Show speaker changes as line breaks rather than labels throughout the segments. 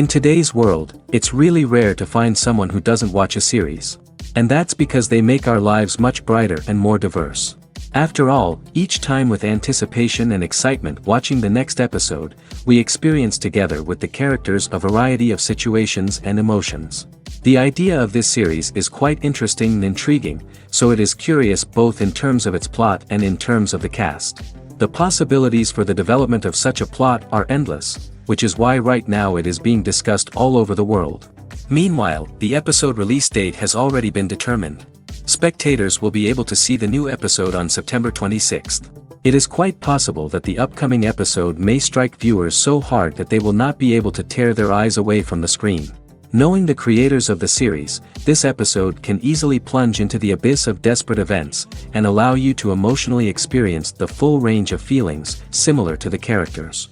In today's world, it's really rare to find someone who doesn't watch a series. And that's because they make our lives much brighter and more diverse. After all, each time with anticipation and excitement watching the next episode, we experience together with the characters a variety of situations and emotions. The idea of this series is quite interesting and intriguing, so it is curious both in terms of its plot and in terms of the cast. The possibilities for the development of such a plot are endless, which is why right now it is being discussed all over the world. Meanwhile, the episode release date has already been determined. Spectators will be able to see the new episode on September 26th. It is quite possible that the upcoming episode may strike viewers so hard that they will not be able to tear their eyes away from the screen. Knowing the creators of the series, this episode can easily plunge into the abyss of desperate events, and allow you to emotionally experience the full range of feelings, similar to the characters.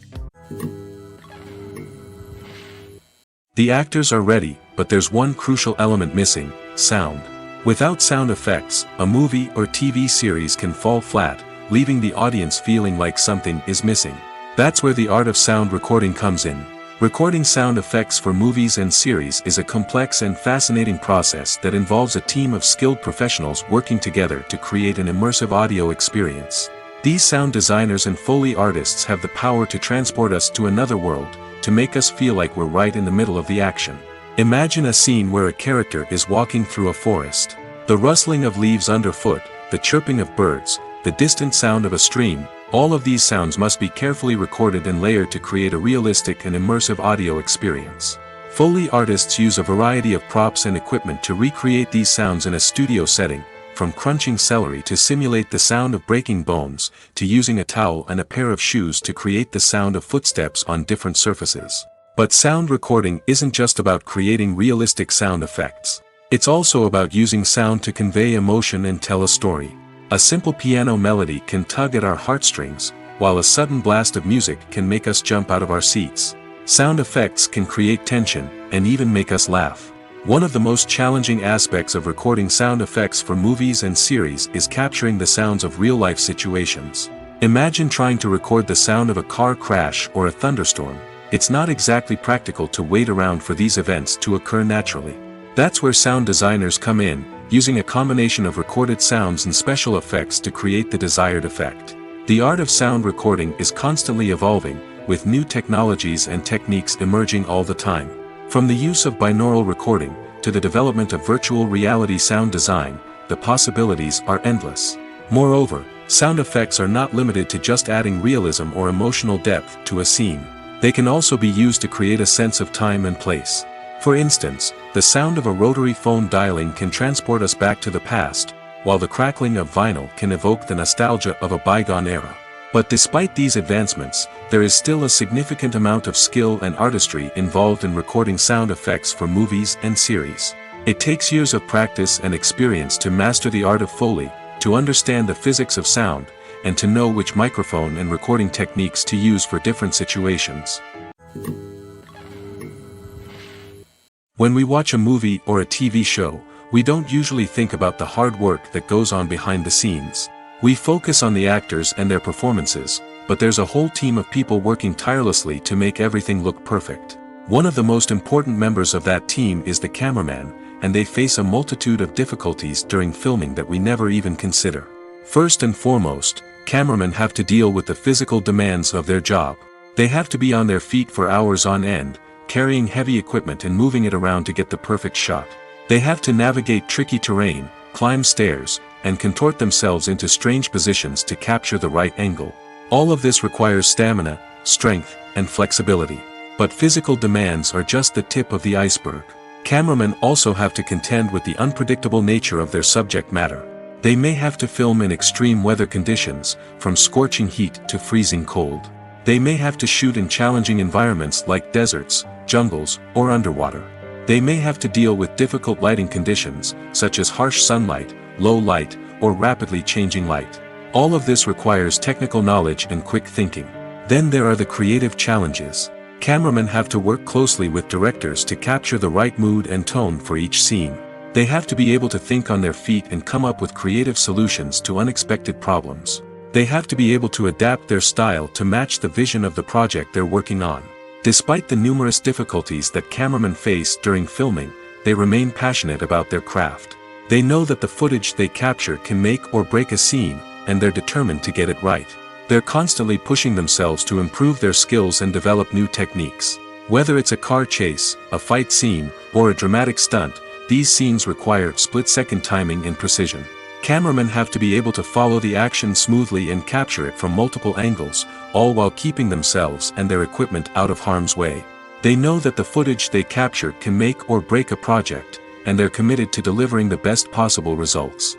The actors are ready, but there's one crucial element missing: sound. Without sound effects, a movie or TV series can fall flat, leaving the audience feeling like something is missing. That's where the art of sound recording comes in. Recording sound effects for movies and series is a complex and fascinating process that involves a team of skilled professionals working together to create an immersive audio experience. These sound designers and Foley artists have the power to transport us to another world, to make us feel like we're right in the middle of the action. Imagine a scene where a character is walking through a forest. The rustling of leaves underfoot, the chirping of birds, the distant sound of a stream, all of these sounds must be carefully recorded and layered to create a realistic and immersive audio experience. Foley artists use a variety of props and equipment to recreate these sounds in a studio setting, from crunching celery to simulate the sound of breaking bones, to using a towel and a pair of shoes to create the sound of footsteps on different surfaces. But sound recording isn't just about creating realistic sound effects. It's also about using sound to convey emotion and tell a story. A simple piano melody can tug at our heartstrings, while a sudden blast of music can make us jump out of our seats. Sound effects can create tension, and even make us laugh. One of the most challenging aspects of recording sound effects for movies and series is capturing the sounds of real-life situations. Imagine trying to record the sound of a car crash or a thunderstorm. It's not exactly practical to wait around for these events to occur naturally. That's where sound designers come in, using a combination of recorded sounds and special effects to create the desired effect. The art of sound recording is constantly evolving, with new technologies and techniques emerging all the time. From the use of binaural recording, to the development of virtual reality sound design, the possibilities are endless. Moreover, sound effects are not limited to just adding realism or emotional depth to a scene. They can also be used to create a sense of time and place. For instance, the sound of a rotary phone dialing can transport us back to the past, while the crackling of vinyl can evoke the nostalgia of a bygone era. But despite these advancements, there is still a significant amount of skill and artistry involved in recording sound effects for movies and series. It takes years of practice and experience to master the art of Foley, to understand the physics of sound, and to know which microphone and recording techniques to use for different situations. When we watch a movie or a TV show, we don't usually think about the hard work that goes on behind the scenes. We focus on the actors and their performances, but there's a whole team of people working tirelessly to make everything look perfect. One of the most important members of that team is the cameraman, and they face a multitude of difficulties during filming that we never even consider. First and foremost, cameramen have to deal with the physical demands of their job. They have to be on their feet for hours on end, carrying heavy equipment and moving it around to get the perfect shot. They have to navigate tricky terrain, climb stairs, and contort themselves into strange positions to capture the right angle. All of this requires stamina, strength, and flexibility. But physical demands are just the tip of the iceberg. Cameramen also have to contend with the unpredictable nature of their subject matter. They may have to film in extreme weather conditions, from scorching heat to freezing cold. They may have to shoot in challenging environments like deserts, jungles, or underwater. They may have to deal with difficult lighting conditions, such as harsh sunlight, low light, or rapidly changing light. All of this requires technical knowledge and quick thinking. Then there are the creative challenges. Cameramen have to work closely with directors to capture the right mood and tone for each scene. They have to be able to think on their feet and come up with creative solutions to unexpected problems. They have to be able to adapt their style to match the vision of the project they're working on. Despite the numerous difficulties that cameramen face during filming, they remain passionate about their craft. They know that the footage they capture can make or break a scene, and they're determined to get it right. They're constantly pushing themselves to improve their skills and develop new techniques. Whether it's a car chase, a fight scene, or a dramatic stunt, these scenes require split-second timing and precision. Cameramen have to be able to follow the action smoothly and capture it from multiple angles, all while keeping themselves and their equipment out of harm's way. They know that the footage they capture can make or break a project, and they're committed to delivering the best possible results.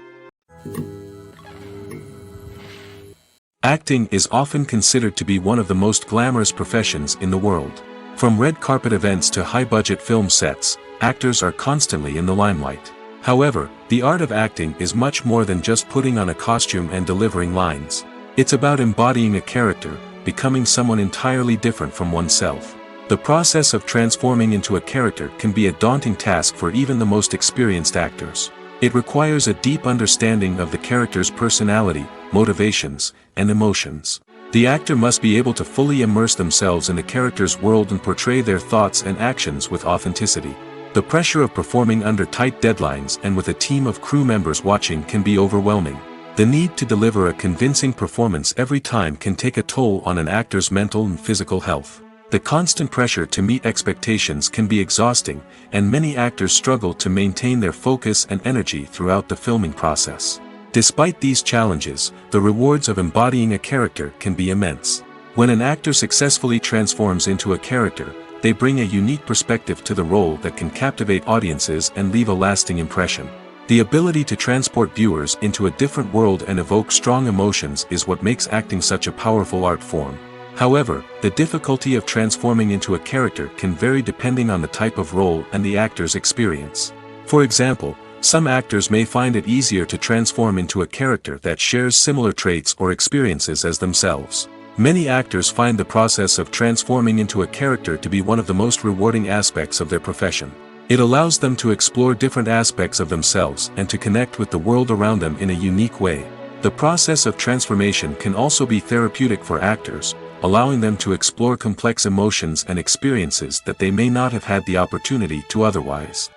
Acting is often considered to be one of the most glamorous professions in the world. From red carpet events to high-budget film sets, actors are constantly in the limelight. However, the art of acting is much more than just putting on a costume and delivering lines. It's about embodying a character, becoming someone entirely different from oneself. The process of transforming into a character can be a daunting task for even the most experienced actors. It requires a deep understanding of the character's personality, motivations, and emotions. The actor must be able to fully immerse themselves in the character's world and portray their thoughts and actions with authenticity. The pressure of performing under tight deadlines and with a team of crew members watching can be overwhelming. The need to deliver a convincing performance every time can take a toll on an actor's mental and physical health. The constant pressure to meet expectations can be exhausting, and many actors struggle to maintain their focus and energy throughout the filming process. Despite these challenges, the rewards of embodying a character can be immense. When an actor successfully transforms into a character, they bring a unique perspective to the role that can captivate audiences and leave a lasting impression. The ability to transport viewers into a different world and evoke strong emotions is what makes acting such a powerful art form. However, the difficulty of transforming into a character can vary depending on the type of role and the actor's experience. For example, some actors may find it easier to transform into a character that shares similar traits or experiences as themselves. Many actors find the process of transforming into a character to be one of the most rewarding aspects of their profession. It allows them to explore different aspects of themselves and to connect with the world around them in a unique way. The process of transformation can also be therapeutic for actors, allowing them to explore complex emotions and experiences that they may not have had the opportunity to otherwise.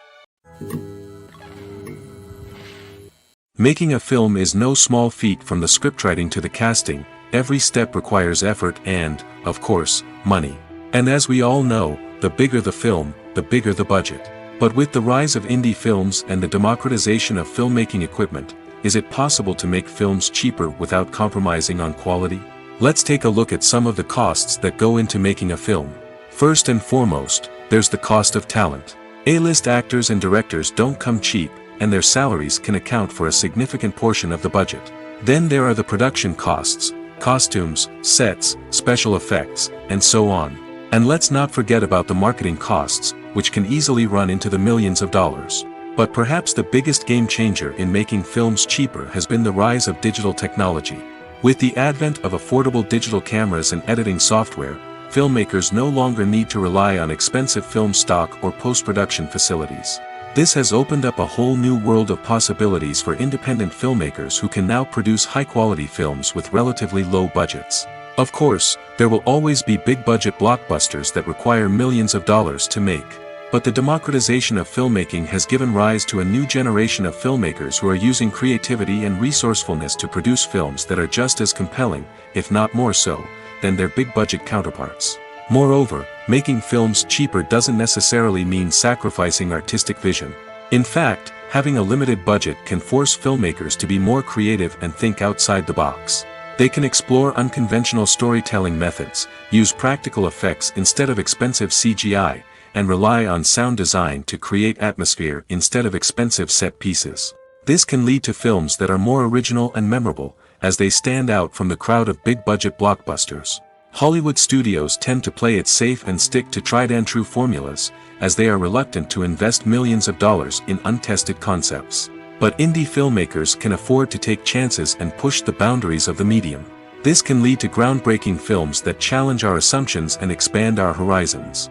Making a film is no small feat. From the scriptwriting to the casting. Every step requires effort and, of course, money. And as we all know, the bigger the film, the bigger the budget. But with the rise of indie films and the democratization of filmmaking equipment, is it possible to make films cheaper without compromising on quality? Let's take a look at some of the costs that go into making a film. First and foremost, there's the cost of talent. A-list actors and directors don't come cheap, and their salaries can account for a significant portion of the budget. Then there are the production costs. Costumes, sets, special effects, and so on. And let's not forget about the marketing costs, which can easily run into the millions of dollars. But perhaps the biggest game changer in making films cheaper has been the rise of digital technology. With the advent of affordable digital cameras and editing software, filmmakers no longer need to rely on expensive film stock or post-production facilities. This has opened up a whole new world of possibilities for independent filmmakers who can now produce high-quality films with relatively low budgets. Of course, there will always be big-budget blockbusters that require millions of dollars to make. But the democratization of filmmaking has given rise to a new generation of filmmakers who are using creativity and resourcefulness to produce films that are just as compelling, if not more so, than their big-budget counterparts. Moreover, making films cheaper doesn't necessarily mean sacrificing artistic vision. In fact, having a limited budget can force filmmakers to be more creative and think outside the box. They can explore unconventional storytelling methods, use practical effects instead of expensive CGI, and rely on sound design to create atmosphere instead of expensive set pieces. This can lead to films that are more original and memorable, as they stand out from the crowd of big-budget blockbusters. Hollywood studios tend to play it safe and stick to tried-and-true formulas, as they are reluctant to invest millions of dollars in untested concepts. But indie filmmakers can afford to take chances and push the boundaries of the medium. This can lead to groundbreaking films that challenge our assumptions and expand our horizons.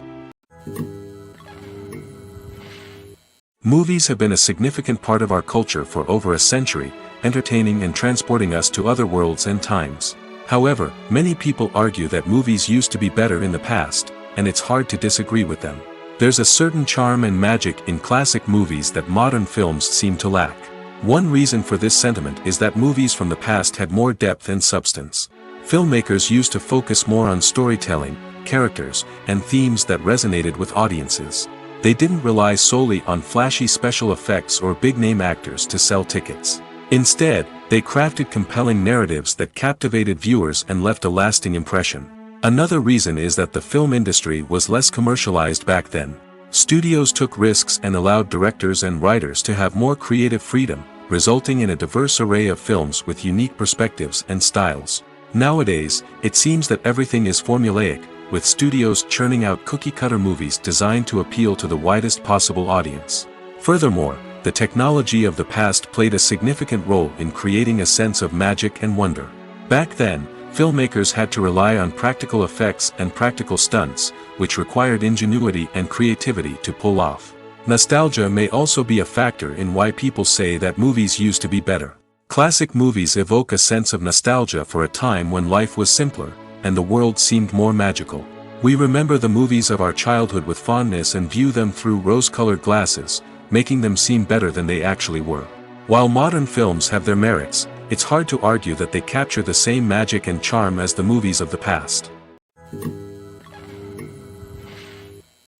Movies have been a significant part of our culture for over a century, entertaining and transporting us to other worlds and times. However, many people argue that movies used to be better in the past, and it's hard to disagree with them. There's a certain charm and magic in classic movies that modern films seem to lack. One reason for this sentiment is that movies from the past had more depth and substance. Filmmakers used to focus more on storytelling, characters, and themes that resonated with audiences. They didn't rely solely on flashy special effects or big-name actors to sell tickets. Instead, they crafted compelling narratives that captivated viewers and left a lasting impression. Another reason is that the film industry was less commercialized back then. Studios took risks and allowed directors and writers to have more creative freedom, resulting in a diverse array of films with unique perspectives and styles. Nowadays, it seems that everything is formulaic, with studios churning out cookie-cutter movies designed to appeal to the widest possible audience. Furthermore, the technology of the past played a significant role in creating a sense of magic and wonder. Back then, filmmakers had to rely on practical effects and practical stunts, which required ingenuity and creativity to pull off. Nostalgia may also be a factor in why people say that movies used to be better. Classic movies evoke a sense of nostalgia for a time when life was simpler, and the world seemed more magical. We remember the movies of our childhood with fondness and view them through rose-colored glasses, making them seem better than they actually were. While modern films have their merits, it's hard to argue that they capture the same magic and charm as the movies of the past.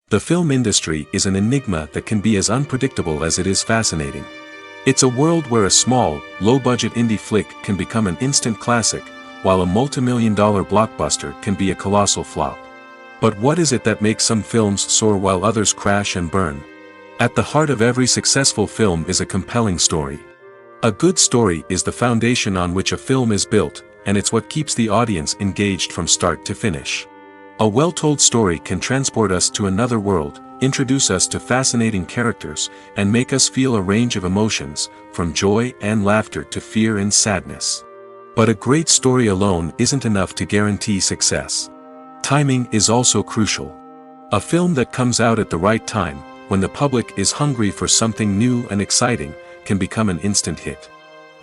The film industry is an enigma that can be as unpredictable as it is fascinating. It's a world where a small, low-budget indie flick can become an instant classic, while a multi-million-dollar blockbuster can be a colossal flop. But what is it that makes some films soar while others crash and burn? At the heart of every successful film is a compelling story. A good story is the foundation on which a film is built, and it's what keeps the audience engaged from start to finish. A well-told story can transport us to another world, introduce us to fascinating characters, and make us feel a range of emotions, from joy and laughter to fear and sadness. But a great story alone isn't enough to guarantee success. Timing is also crucial. A film that comes out at the right time, when the public is hungry for something new and exciting, can become an instant hit.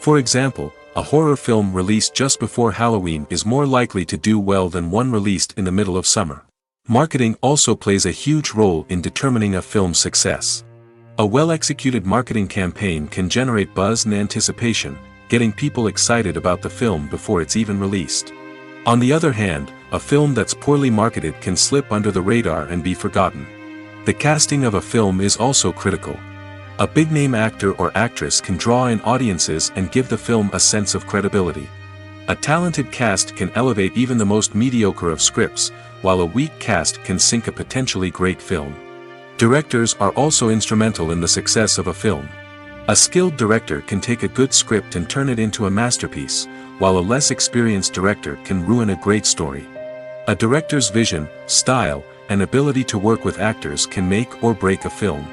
For example, a horror film released just before Halloween is more likely to do well than one released in the middle of summer. Marketing also plays a huge role in determining a film's success. A well-executed marketing campaign can generate buzz and anticipation, getting people excited about the film before it's even released. On the other hand, a film that's poorly marketed can slip under the radar and be forgotten. The casting of a film is also critical. A big-name actor or actress can draw in audiences and give the film a sense of credibility. A talented cast can elevate even the most mediocre of scripts, while a weak cast can sink a potentially great film. Directors are also instrumental in the success of a film. A skilled director can take a good script and turn it into a masterpiece, while a less experienced director can ruin a great story. A director's vision, style, and ability to work with actors can make or break a film.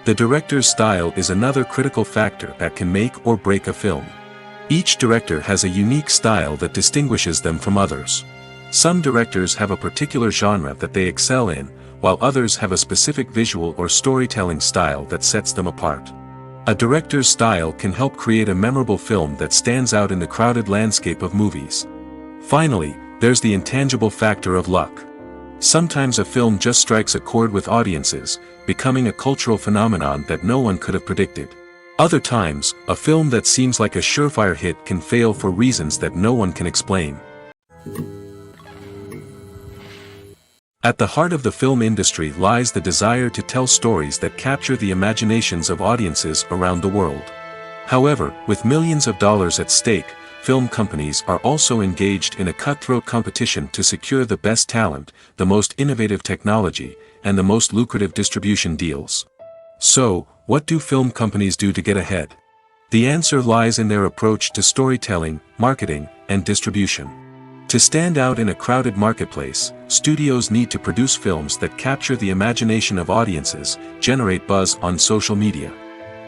The director's style is another critical factor that can make or break a film. Each director has a unique style that distinguishes them from others. Some directors have a particular genre that they excel in, while others have a specific visual or storytelling style that sets them apart. A director's style can help create a memorable film that stands out in the crowded landscape of movies. Finally, there's the intangible factor of luck. Sometimes a film just strikes a chord with audiences, becoming a cultural phenomenon that no one could have predicted. Other times, a film that seems like a surefire hit can fail for reasons that no one can explain. At the heart of the film industry lies the desire to tell stories that capture the imaginations of audiences around the world. However, with millions of dollars at stake, film companies are also engaged in a cutthroat competition to secure the best talent, the most innovative technology, and the most lucrative distribution deals. So, what do film companies do to get ahead? The answer lies in their approach to storytelling, marketing, and distribution. To stand out in a crowded marketplace, studios need to produce films that capture the imagination of audiences, generate buzz on social media.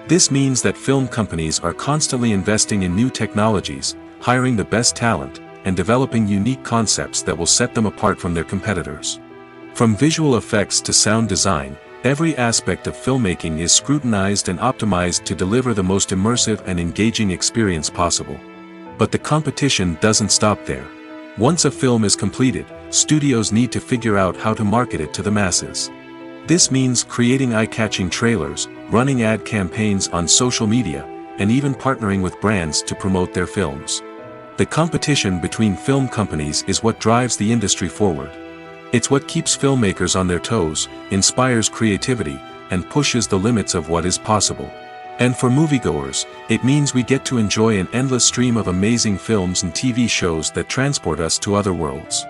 This means that film companies are constantly investing in new technologies, hiring the best talent, and developing unique concepts that will set them apart from their competitors. From visual effects to sound design, every aspect of filmmaking is scrutinized and optimized to deliver the most immersive and engaging experience possible. But the competition doesn't stop there. Once a film is completed, studios need to figure out how to market it to the masses. This means creating eye-catching trailers, running ad campaigns on social media, and even partnering with brands to promote their films. The competition between film companies is what drives the industry forward. It's what keeps filmmakers on their toes, inspires creativity, and pushes the limits of what is possible. And for moviegoers, it means we get to enjoy an endless stream of amazing films and TV shows that transport us to other worlds.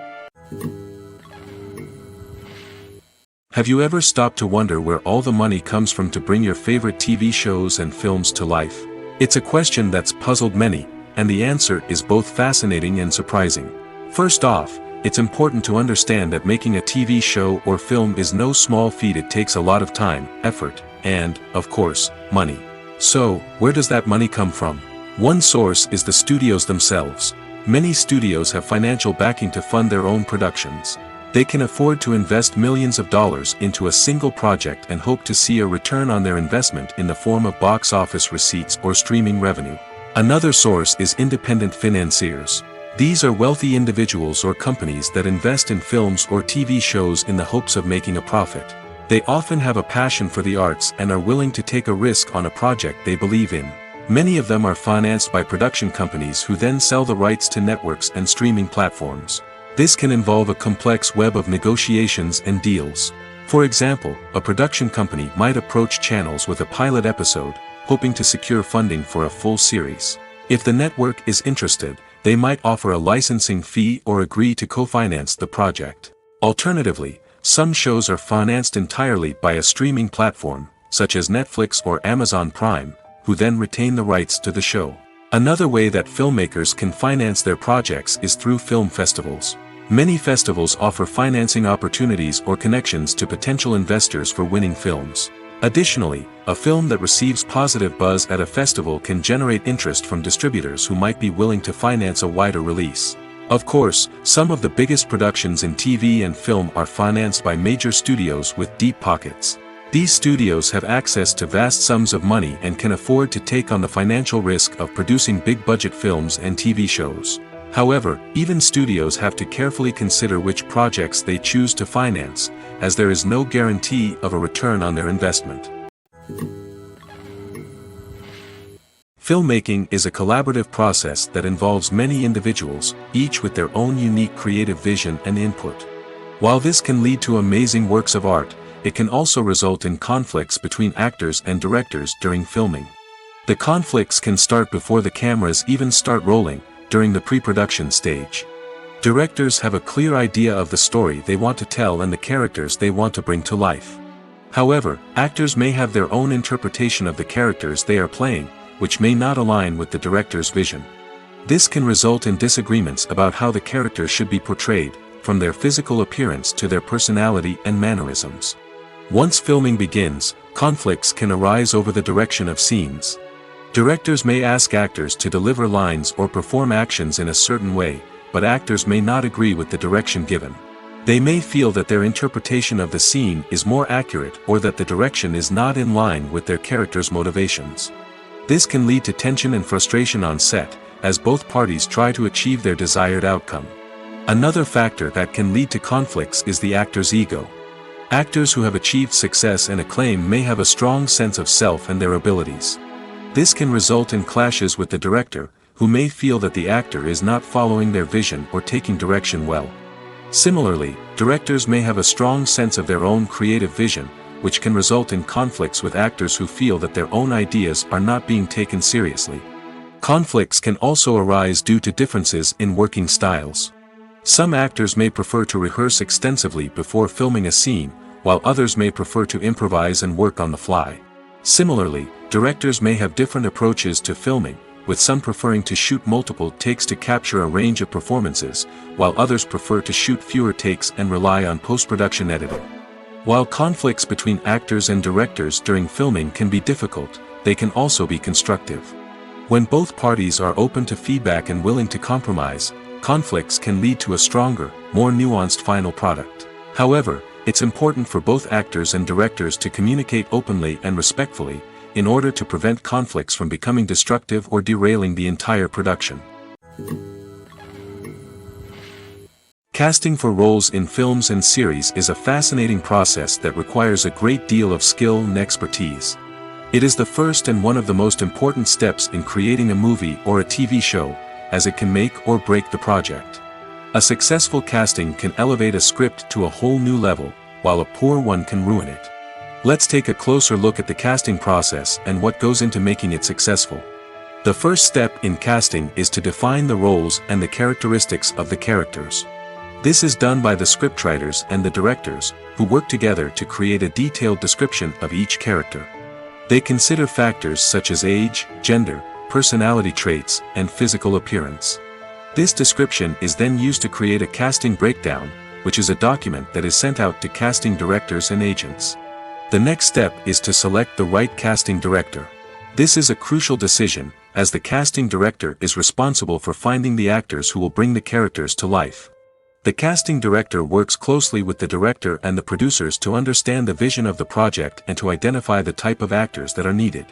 Have you ever stopped to wonder where all the money comes from to bring your favorite TV shows and films to life? It's a question that's puzzled many, and the answer is both fascinating and surprising. First off, it's important to understand that making a TV show or film is no small feat. It takes a lot of time, effort, and, of course, money. So, where does that money come from? One source is the studios themselves. Many studios have financial backing to fund their own productions. They can afford to invest millions of dollars into a single project and hope to see a return on their investment in the form of box office receipts or streaming revenue. Another source is independent financiers. These are wealthy individuals or companies that invest in films or TV shows in the hopes of making a profit. They often have a passion for the arts and are willing to take a risk on a project they believe in. Many of them are financed by production companies who then sell the rights to networks and streaming platforms. This can involve a complex web of negotiations and deals. For example, a production company might approach channels with a pilot episode, hoping to secure funding for a full series. If the network is interested, they might offer a licensing fee or agree to co-finance the project. Alternatively, some shows are financed entirely by a streaming platform, such as Netflix or Amazon Prime, who then retain the rights to the show. Another way that filmmakers can finance their projects is through film festivals. Many festivals offer financing opportunities or connections to potential investors for winning films. Additionally, a film that receives positive buzz at a festival can generate interest from distributors who might be willing to finance a wider release. Of course, some of the biggest productions in TV and film are financed by major studios with deep pockets. These studios have access to vast sums of money and can afford to take on the financial risk of producing big-budget films and TV shows. However, even studios have to carefully consider which projects they choose to finance, as there is no guarantee of a return on their investment. Filmmaking is a collaborative process that involves many individuals, each with their own unique creative vision and input. While this can lead to amazing works of art, it can also result in conflicts between actors and directors during filming. The conflicts can start before the cameras even start rolling, during the pre-production stage. Directors have a clear idea of the story they want to tell and the characters they want to bring to life. However, actors may have their own interpretation of the characters they are playing, which may not align with the director's vision. This can result in disagreements about how the characters should be portrayed, from their physical appearance to their personality and mannerisms. Once filming begins, conflicts can arise over the direction of scenes. Directors may ask actors to deliver lines or perform actions in a certain way, but actors may not agree with the direction given. They may feel that their interpretation of the scene is more accurate or that the direction is not in line with their character's motivations. This can lead to tension and frustration on set, as both parties try to achieve their desired outcome. Another factor that can lead to conflicts is the actor's ego. Actors who have achieved success and acclaim may have a strong sense of self and their abilities. This can result in clashes with the director, who may feel that the actor is not following their vision or taking direction well. Similarly, directors may have a strong sense of their own creative vision, which can result in conflicts with actors who feel that their own ideas are not being taken seriously. Conflicts can also arise due to differences in working styles. Some actors may prefer to rehearse extensively before filming a scene, while others may prefer to improvise and work on the fly. Similarly, directors may have different approaches to filming, with some preferring to shoot multiple takes to capture a range of performances, while others prefer to shoot fewer takes and rely on post-production editing. While conflicts between actors and directors during filming can be difficult, they can also be constructive. When both parties are open to feedback and willing to compromise, conflicts can lead to a stronger, more nuanced final product. However, it's important for both actors and directors to communicate openly and respectfully, in order to prevent conflicts from becoming destructive or derailing the entire production. Casting for roles in films and series is a fascinating process that requires a great deal of skill and expertise. It is the first and one of the most important steps in creating a movie or a TV show, as it can make or break the project. A successful casting can elevate a script to a whole new level, while a poor one can ruin it. Let's take a closer look at the casting process and what goes into making it successful. The first step in casting is to define the roles and the characteristics of the characters. This is done by the scriptwriters and the directors, who work together to create a detailed description of each character. They consider factors such as age, gender, personality traits, and physical appearance. This description is then used to create a casting breakdown, which is a document that is sent out to casting directors and agents. The next step is to select the right casting director. This is a crucial decision, as the casting director is responsible for finding the actors who will bring the characters to life. The casting director works closely with the director and the producers to understand the vision of the project and to identify the type of actors that are needed.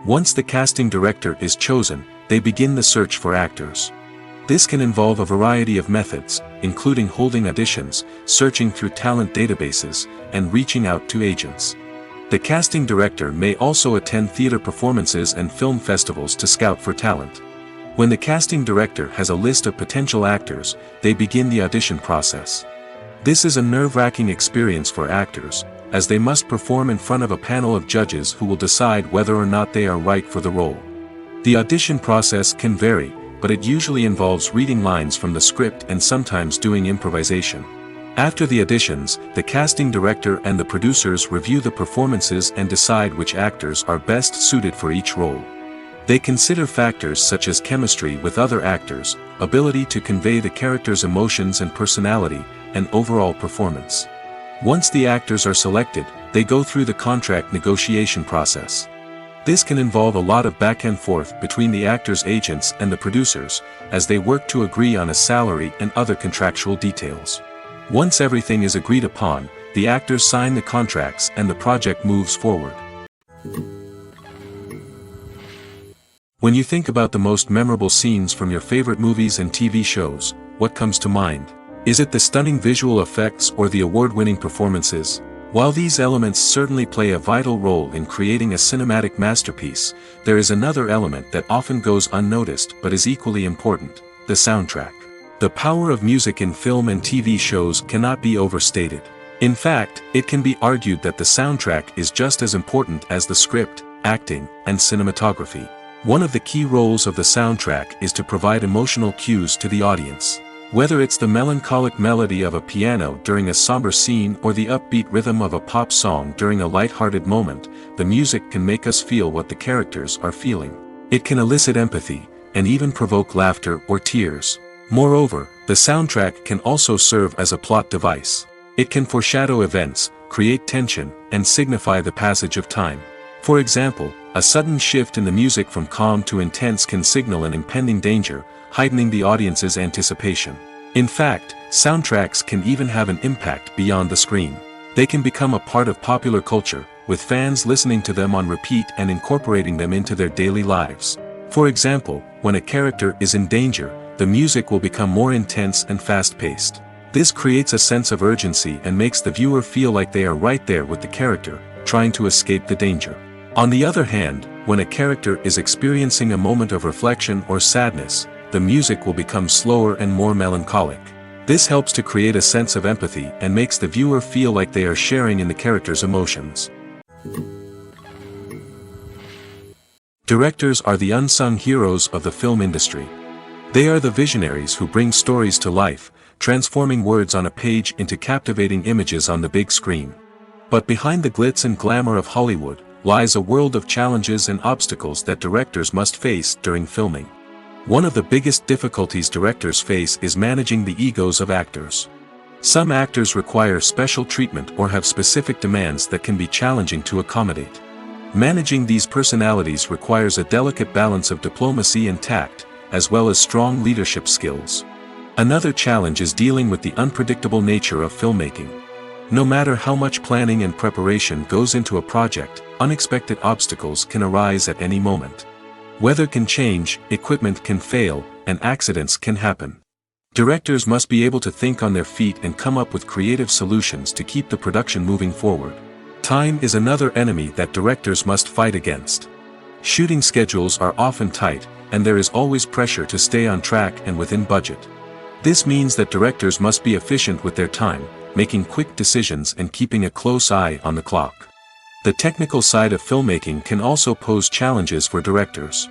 Once the casting director is chosen, they begin the search for actors. This can involve a variety of methods, including holding auditions, searching through talent databases, and reaching out to agents. The casting director may also attend theater performances and film festivals to scout for talent. When the casting director has a list of potential actors, they begin the audition process. This is a nerve-wracking experience for actors, as they must perform in front of a panel of judges who will decide whether or not they are right for the role. The audition process can vary, but it usually involves reading lines from the script and sometimes doing improvisation. After the auditions, the casting director and the producers review the performances and decide which actors are best suited for each role. They consider factors such as chemistry with other actors, ability to convey the character's emotions and personality, and overall performance. Once the actors are selected, they go through the contract negotiation process. This can involve a lot of back and forth between the actors' agents and the producers, as they work to agree on a salary and other contractual details. Once everything is agreed upon, the actors sign the contracts and the project moves forward. When you think about the most memorable scenes from your favorite movies and TV shows, what comes to mind? Is it the stunning visual effects or the award-winning performances? While these elements certainly play a vital role in creating a cinematic masterpiece, there is another element that often goes unnoticed but is equally important: the soundtrack. The power of music in film and TV shows cannot be overstated. In fact, it can be argued that the soundtrack is just as important as the script, acting, and cinematography. One of the key roles of the soundtrack is to provide emotional cues to the audience. Whether it's the melancholic melody of a piano during a somber scene or the upbeat rhythm of a pop song during a light-hearted moment, the music can make us feel what the characters are feeling. It can elicit empathy, and even provoke laughter or tears. Moreover, the soundtrack can also serve as a plot device. It can foreshadow events, create tension, and signify the passage of time. For example, a sudden shift in the music from calm to intense can signal an impending danger, heightening the audience's anticipation. In fact, soundtracks can even have an impact beyond the screen. They can become a part of popular culture, with fans listening to them on repeat and incorporating them into their daily lives. For example, when a character is in danger, the music will become more intense and fast-paced. This creates a sense of urgency and makes the viewer feel like they are right there with the character, trying to escape the danger. On the other hand, when a character is experiencing a moment of reflection or sadness, the music will become slower and more melancholic. This helps to create a sense of empathy and makes the viewer feel like they are sharing in the character's emotions. Directors are the unsung heroes of the film industry. They are the visionaries who bring stories to life, transforming words on a page into captivating images on the big screen. But behind the glitz and glamour of Hollywood, lies a world of challenges and obstacles that directors must face during filming. One of the biggest difficulties directors face is managing the egos of actors. Some actors require special treatment or have specific demands that can be challenging to accommodate. Managing these personalities requires a delicate balance of diplomacy and tact, as well as strong leadership skills. Another challenge is dealing with the unpredictable nature of filmmaking. No matter how much planning and preparation goes into a project, unexpected obstacles can arise at any moment. Weather can change, equipment can fail, and accidents can happen. Directors must be able to think on their feet and come up with creative solutions to keep the production moving forward. Time is another enemy that directors must fight against. Shooting schedules are often tight, and there is always pressure to stay on track and within budget. This means that directors must be efficient with their time, making quick decisions and keeping a close eye on the clock. The technical side of filmmaking can also pose challenges for directors.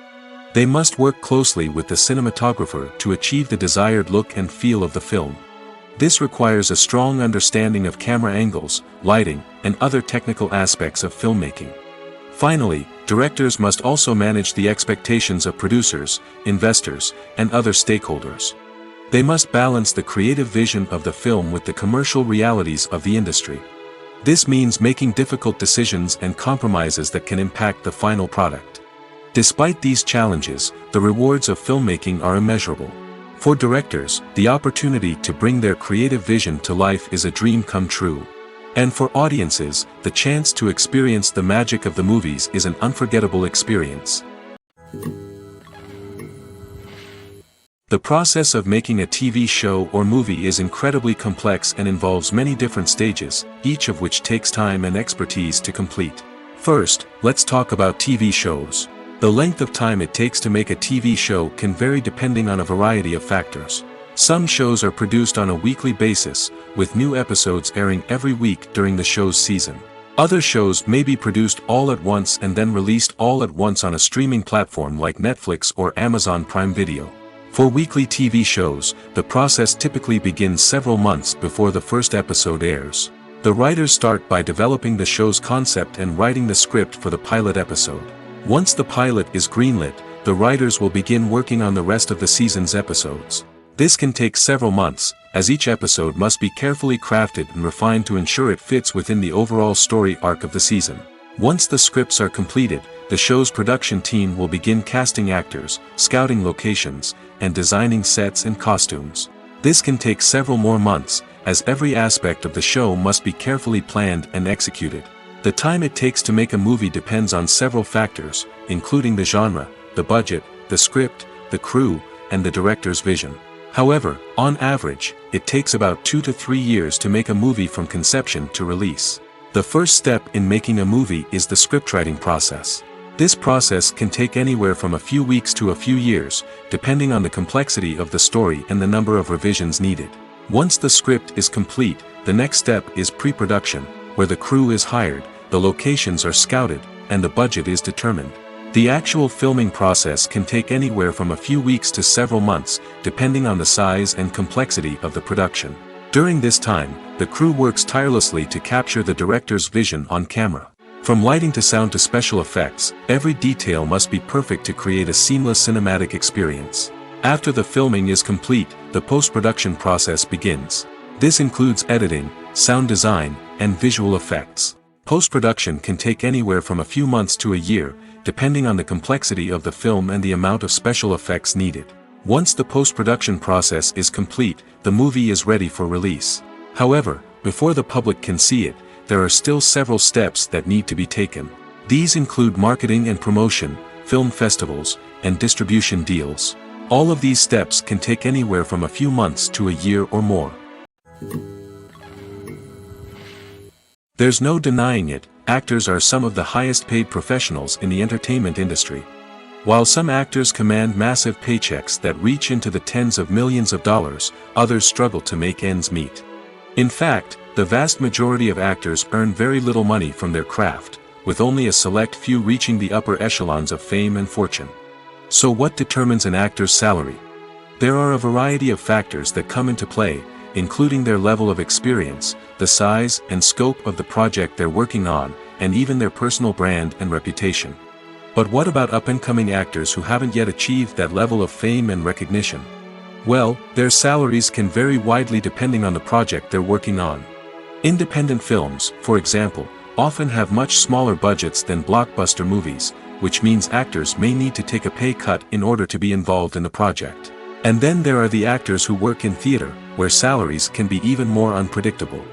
They must work closely with the cinematographer to achieve the desired look and feel of the film. This requires a strong understanding of camera angles, lighting, and other technical aspects of filmmaking. Finally, directors must also manage the expectations of producers, investors, and other stakeholders. They must balance the creative vision of the film with the commercial realities of the industry. This means making difficult decisions and compromises that can impact the final product. Despite these challenges, the rewards of filmmaking are immeasurable. For directors, the opportunity to bring their creative vision to life is a dream come true. And for audiences, the chance to experience the magic of the movies is an unforgettable experience. The process of making a TV show or movie is incredibly complex and involves many different stages, each of which takes time and expertise to complete. First, let's talk about TV shows. The length of time it takes to make a TV show can vary depending on a variety of factors. Some shows are produced on a weekly basis, with new episodes airing every week during the show's season. Other shows may be produced all at once and then released all at once on a streaming platform like Netflix or Amazon Prime Video. For weekly TV shows, the process typically begins several months before the first episode airs. The writers start by developing the show's concept and writing the script for the pilot episode. Once the pilot is greenlit, the writers will begin working on the rest of the season's episodes. This can take several months, as each episode must be carefully crafted and refined to ensure it fits within the overall story arc of the season. Once the scripts are completed, the show's production team will begin casting actors, scouting locations, and designing sets and costumes. This can take several more months, as every aspect of the show must be carefully planned and executed. The time it takes to make a movie depends on several factors, including the genre, the budget, the script, the crew, and the director's vision. However, on average, it takes about 2 to 3 years to make a movie from conception to release. The first step in making a movie is the scriptwriting process. This process can take anywhere from a few weeks to a few years, depending on the complexity of the story and the number of revisions needed. Once the script is complete, the next step is pre-production, where the crew is hired, the locations are scouted, and the budget is determined. The actual filming process can take anywhere from a few weeks to several months, depending on the size and complexity of the production. During this time, the crew works tirelessly to capture the director's vision on camera. From lighting to sound to special effects, every detail must be perfect to create a seamless cinematic experience. After the filming is complete, the post-production process begins. This includes editing, sound design, and visual effects. Post-production can take anywhere from a few months to a year, depending on the complexity of the film and the amount of special effects needed. Once the post-production process is complete, the movie is ready for release. However, before the public can see it, there are still several steps that need to be taken. These include marketing and promotion, film festivals, and distribution deals. All of these steps can take anywhere from a few months to a year or more. There's no denying it, actors are some of the highest paid professionals in the entertainment industry. While some actors command massive paychecks that reach into the tens of millions of dollars, others struggle to make ends meet. In fact, the vast majority of actors earn very little money from their craft, with only a select few reaching the upper echelons of fame and fortune. So what determines an actor's salary? There are a variety of factors that come into play, including their level of experience, the size and scope of the project they're working on, and even their personal brand and reputation. But what about up-and-coming actors who haven't yet achieved that level of fame and recognition? Well, their salaries can vary widely depending on the project they're working on. Independent films, for example, often have much smaller budgets than blockbuster movies, which means actors may need to take a pay cut in order to be involved in the project. And then there are the actors who work in theater, where salaries can be even more unpredictable.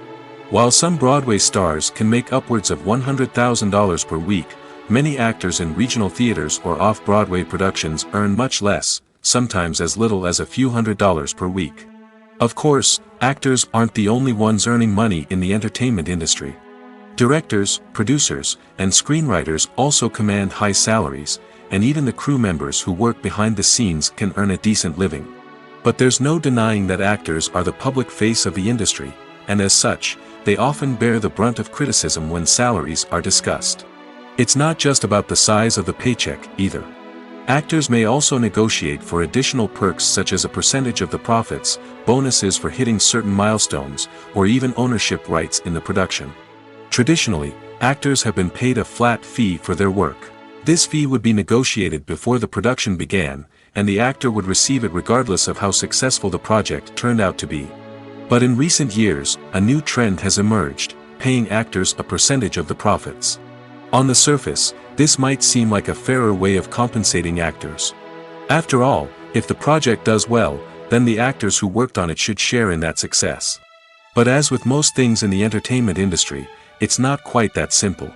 While some Broadway stars can make upwards of $100,000 per week, many actors in regional theaters or off-Broadway productions earn much less, sometimes as little as a few $100s per week. Of course, actors aren't the only ones earning money in the entertainment industry. Directors, producers, and screenwriters also command high salaries, and even the crew members who work behind the scenes can earn a decent living. But there's no denying that actors are the public face of the industry, and as such, they often bear the brunt of criticism when salaries are discussed. It's not just about the size of the paycheck, either. Actors may also negotiate for additional perks such as a percentage of the profits, bonuses for hitting certain milestones, or even ownership rights in the production. Traditionally, actors have been paid a flat fee for their work. This fee would be negotiated before the production began, and the actor would receive it regardless of how successful the project turned out to be. But in recent years, a new trend has emerged, paying actors a percentage of the profits. On the surface, this might seem like a fairer way of compensating actors. After all, if the project does well, then the actors who worked on it should share in that success. But as with most things in the entertainment industry, it's not quite that simple.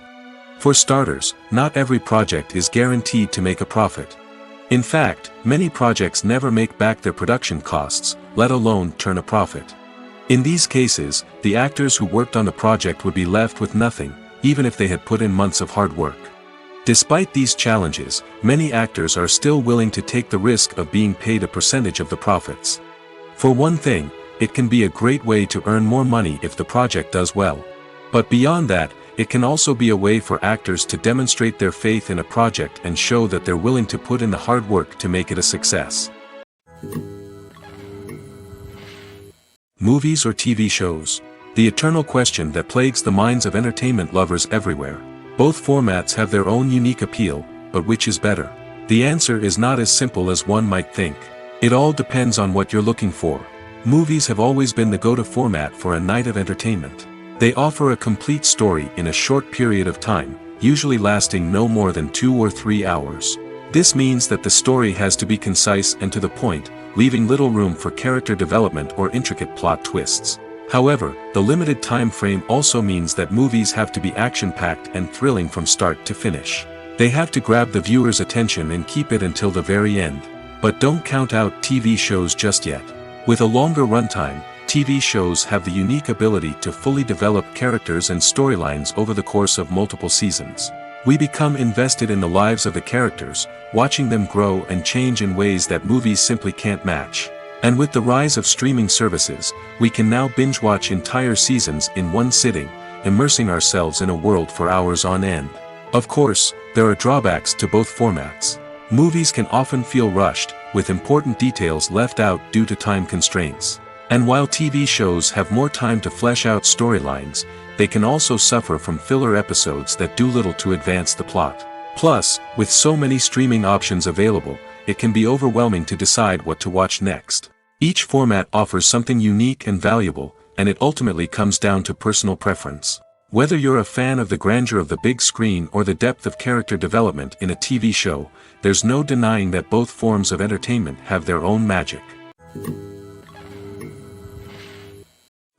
For starters, not every project is guaranteed to make a profit. In fact, many projects never make back their production costs, let alone turn a profit. In these cases, the actors who worked on the project would be left with nothing, even if they had put in months of hard work. Despite these challenges, many actors are still willing to take the risk of being paid a percentage of the profits. For one thing, it can be a great way to earn more money if the project does well. But beyond that, it can also be a way for actors to demonstrate their faith in a project and show that they're willing to put in the hard work to make it a success. Movies or TV shows? The eternal question that plagues the minds of entertainment lovers everywhere. Both formats have their own unique appeal, but which is better? The answer is not as simple as one might think. It all depends on what you're looking for. Movies have always been the go-to format for a night of entertainment. They offer a complete story in a short period of time, usually lasting no more than 2 or 3 hours. This means that the story has to be concise and to the point, leaving little room for character development or intricate plot twists. However, the limited time frame also means that movies have to be action-packed and thrilling from start to finish. They have to grab the viewer's attention and keep it until the very end. But don't count out TV shows just yet. With a longer runtime, TV shows have the unique ability to fully develop characters and storylines over the course of multiple seasons. We become invested in the lives of the characters, watching them grow and change in ways that movies simply can't match. And with the rise of streaming services, we can now binge-watch entire seasons in one sitting, immersing ourselves in a world for hours on end. Of course, there are drawbacks to both formats. Movies can often feel rushed, with important details left out due to time constraints. And while TV shows have more time to flesh out storylines, they can also suffer from filler episodes that do little to advance the plot. Plus, with so many streaming options available, it can be overwhelming to decide what to watch next. Each format offers something unique and valuable, and it ultimately comes down to personal preference. Whether you're a fan of the grandeur of the big screen or the depth of character development in a TV show, there's no denying that both forms of entertainment have their own magic.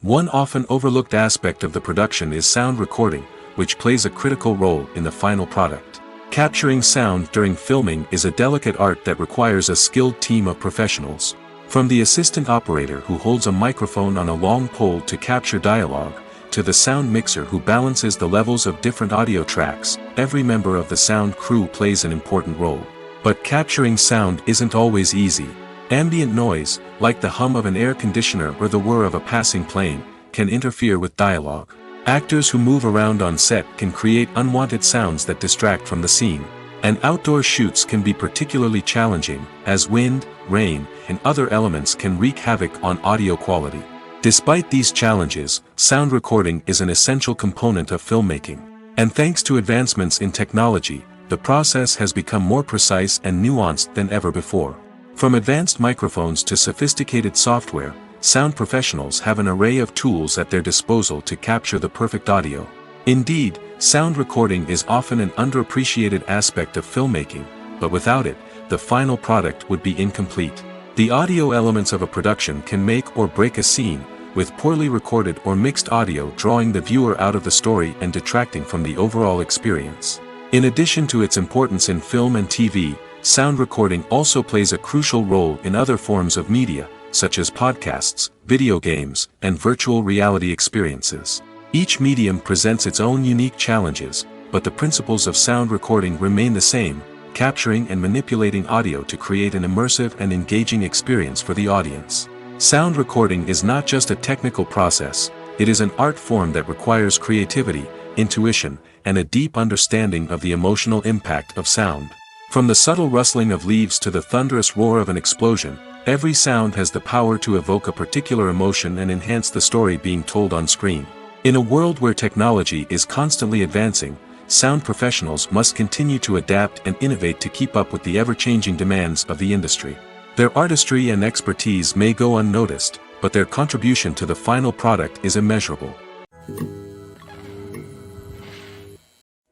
One often overlooked aspect of the production is sound recording, which plays a critical role in the final product. Capturing sound during filming is a delicate art that requires a skilled team of professionals. From the assistant operator who holds a microphone on a long pole to capture dialogue, to the sound mixer who balances the levels of different audio tracks, every member of the sound crew plays an important role. But capturing sound isn't always easy. Ambient noise, like the hum of an air conditioner or the whir of a passing plane, can interfere with dialogue. Actors who move around on set can create unwanted sounds that distract from the scene. And outdoor shoots can be particularly challenging, as wind, rain, and other elements can wreak havoc on audio quality. Despite these challenges, sound recording is an essential component of filmmaking. And thanks to advancements in technology, the process has become more precise and nuanced than ever before. From advanced microphones to sophisticated software, sound professionals have an array of tools at their disposal to capture the perfect audio. Indeed, sound recording is often an underappreciated aspect of filmmaking, but without it, the final product would be incomplete. The audio elements of a production can make or break a scene, with poorly recorded or mixed audio drawing the viewer out of the story and detracting from the overall experience. In addition to its importance in film and TV, sound recording also plays a crucial role in other forms of media, such as podcasts, video games, and virtual reality experiences. Each medium presents its own unique challenges, but the principles of sound recording remain the same, capturing and manipulating audio to create an immersive and engaging experience for the audience. Sound recording is not just a technical process, it is an art form that requires creativity, intuition, and a deep understanding of the emotional impact of sound. From the subtle rustling of leaves to the thunderous roar of an explosion, every sound has the power to evoke a particular emotion and enhance the story being told on screen. In a world where technology is constantly advancing, sound professionals must continue to adapt and innovate to keep up with the ever-changing demands of the industry. Their artistry and expertise may go unnoticed, but their contribution to the final product is immeasurable.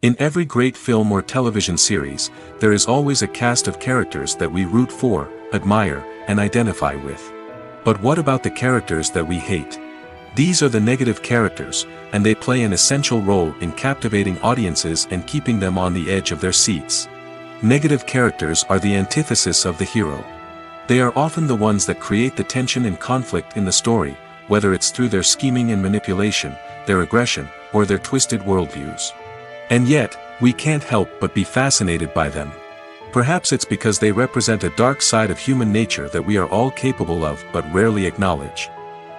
In every great film or television series, there is always a cast of characters that we root for, admire, and identify with. But what about the characters that we hate? These are the negative characters, and they play an essential role in captivating audiences and keeping them on the edge of their seats. Negative characters are the antithesis of the hero. They are often the ones that create the tension and conflict in the story, whether it's through their scheming and manipulation, their aggression, or their twisted worldviews. And yet, we can't help but be fascinated by them. Perhaps it's because they represent a dark side of human nature that we are all capable of but rarely acknowledge.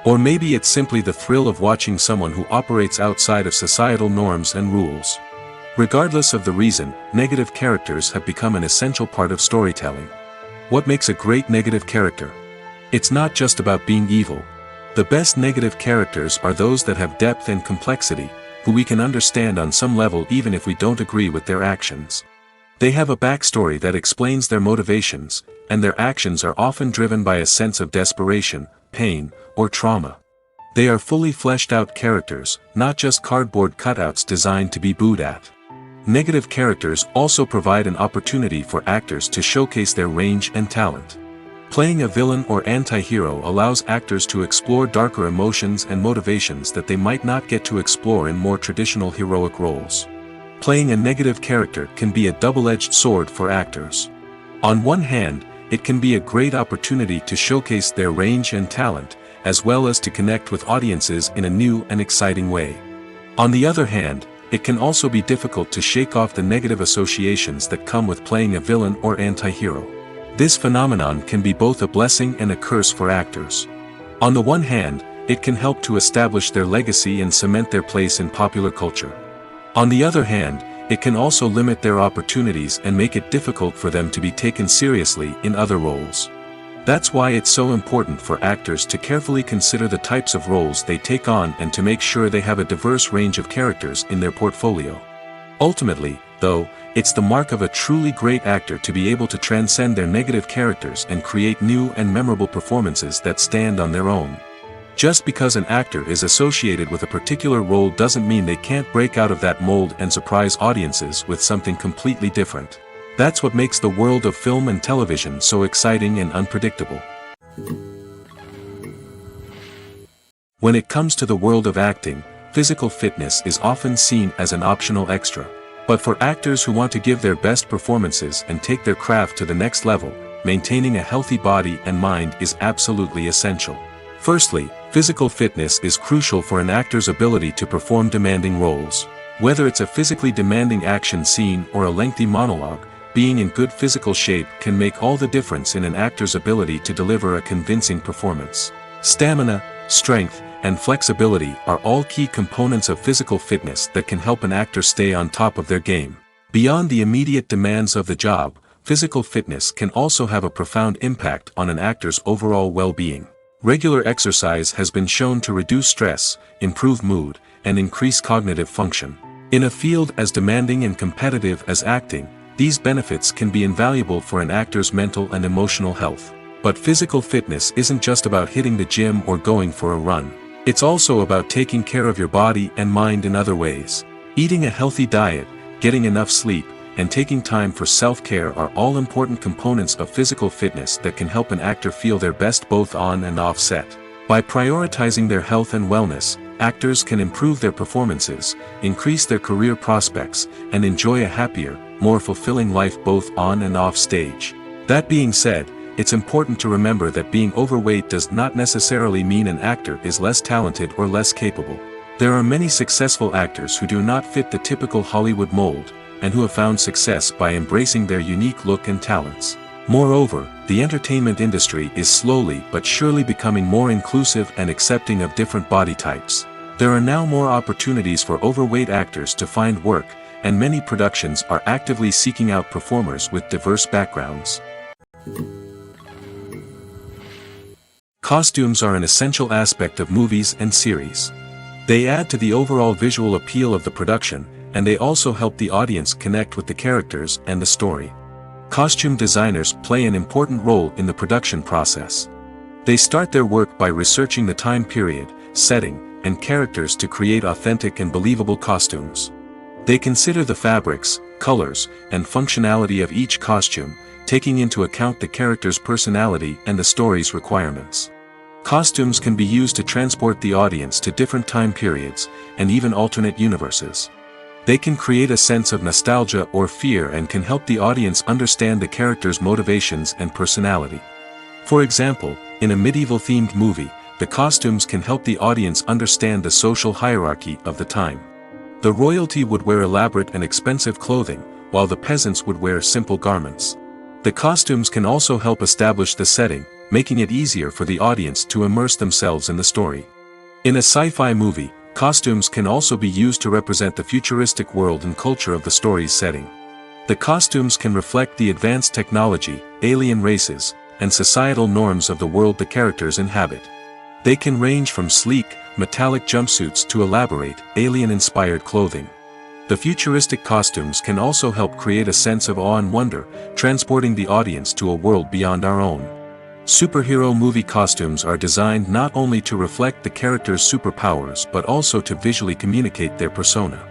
Or maybe it's simply the thrill of watching someone who operates outside of societal norms and rules. Regardless of the reason, negative characters have become an essential part of storytelling. What makes a great negative character? It's not just about being evil. The best negative characters are those that have depth and complexity, who we can understand on some level even if we don't agree with their actions. They have a backstory that explains their motivations, and their actions are often driven by a sense of desperation, pain, or trauma. They are fully fleshed out characters, not just cardboard cutouts designed to be booed at. Negative characters also provide an opportunity for actors to showcase their range and talent. Playing a villain or anti-hero allows actors to explore darker emotions and motivations that they might not get to explore in more traditional heroic roles. Playing a negative character can be a double-edged sword for actors. On one hand, it can be a great opportunity to showcase their range and talent, as well as to connect with audiences in a new and exciting way. On the other hand, it can also be difficult to shake off the negative associations that come with playing a villain or anti-hero. This phenomenon can be both a blessing and a curse for actors. On the one hand, it can help to establish their legacy and cement their place in popular culture. On the other hand, it can also limit their opportunities and make it difficult for them to be taken seriously in other roles. That's why it's so important for actors to carefully consider the types of roles they take on and to make sure they have a diverse range of characters in their portfolio. Ultimately, though, it's the mark of a truly great actor to be able to transcend their negative characters and create new and memorable performances that stand on their own. Just because an actor is associated with a particular role doesn't mean they can't break out of that mold and surprise audiences with something completely different. That's what makes the world of film and television so exciting and unpredictable. When it comes to the world of acting, physical fitness is often seen as an optional extra. But for actors who want to give their best performances and take their craft to the next level, maintaining a healthy body and mind is absolutely essential. Firstly, physical fitness is crucial for an actor's ability to perform demanding roles. Whether it's a physically demanding action scene or a lengthy monologue, being in good physical shape can make all the difference in an actor's ability to deliver a convincing performance. Stamina, strength, and flexibility are all key components of physical fitness that can help an actor stay on top of their game. Beyond the immediate demands of the job, physical fitness can also have a profound impact on an actor's overall well-being. Regular exercise has been shown to reduce stress, improve mood, and increase cognitive function. In a field as demanding and competitive as acting, these benefits can be invaluable for an actor's mental and emotional health. But physical fitness isn't just about hitting the gym or going for a run. It's also about taking care of your body and mind in other ways. Eating a healthy diet, getting enough sleep, and taking time for self-care are all important components of physical fitness that can help an actor feel their best both on and off set. By prioritizing their health and wellness, actors can improve their performances, increase their career prospects, and enjoy a happier, more fulfilling life both on and off stage. That being said, it's important to remember that being overweight does not necessarily mean an actor is less talented or less capable. There are many successful actors who do not fit the typical Hollywood mold, and who have found success by embracing their unique look and talents. Moreover, the entertainment industry is slowly but surely becoming more inclusive and accepting of different body types. There are now more opportunities for overweight actors to find work, and many productions are actively seeking out performers with diverse backgrounds. Costumes are an essential aspect of movies and series. They add to the overall visual appeal of the production, and they also help the audience connect with the characters and the story. Costume designers play an important role in the production process. They start their work by researching the time period, setting, and characters to create authentic and believable costumes. They consider the fabrics, colors, and functionality of each costume, taking into account the character's personality and the story's requirements. Costumes can be used to transport the audience to different time periods, and even alternate universes. They can create a sense of nostalgia or fear and can help the audience understand the character's motivations and personality. For example, in a medieval-themed movie, the costumes can help the audience understand the social hierarchy of the time. The royalty would wear elaborate and expensive clothing, while the peasants would wear simple garments. The costumes can also help establish the setting, making it easier for the audience to immerse themselves in the story. In a sci-fi movie, costumes can also be used to represent the futuristic world and culture of the story's setting. The costumes can reflect the advanced technology, alien races, and societal norms of the world the characters inhabit. They can range from sleek, metallic jumpsuits to elaborate, alien-inspired clothing. The futuristic costumes can also help create a sense of awe and wonder, transporting the audience to a world beyond our own. Superhero movie costumes are designed not only to reflect the character's superpowers but also to visually communicate their persona.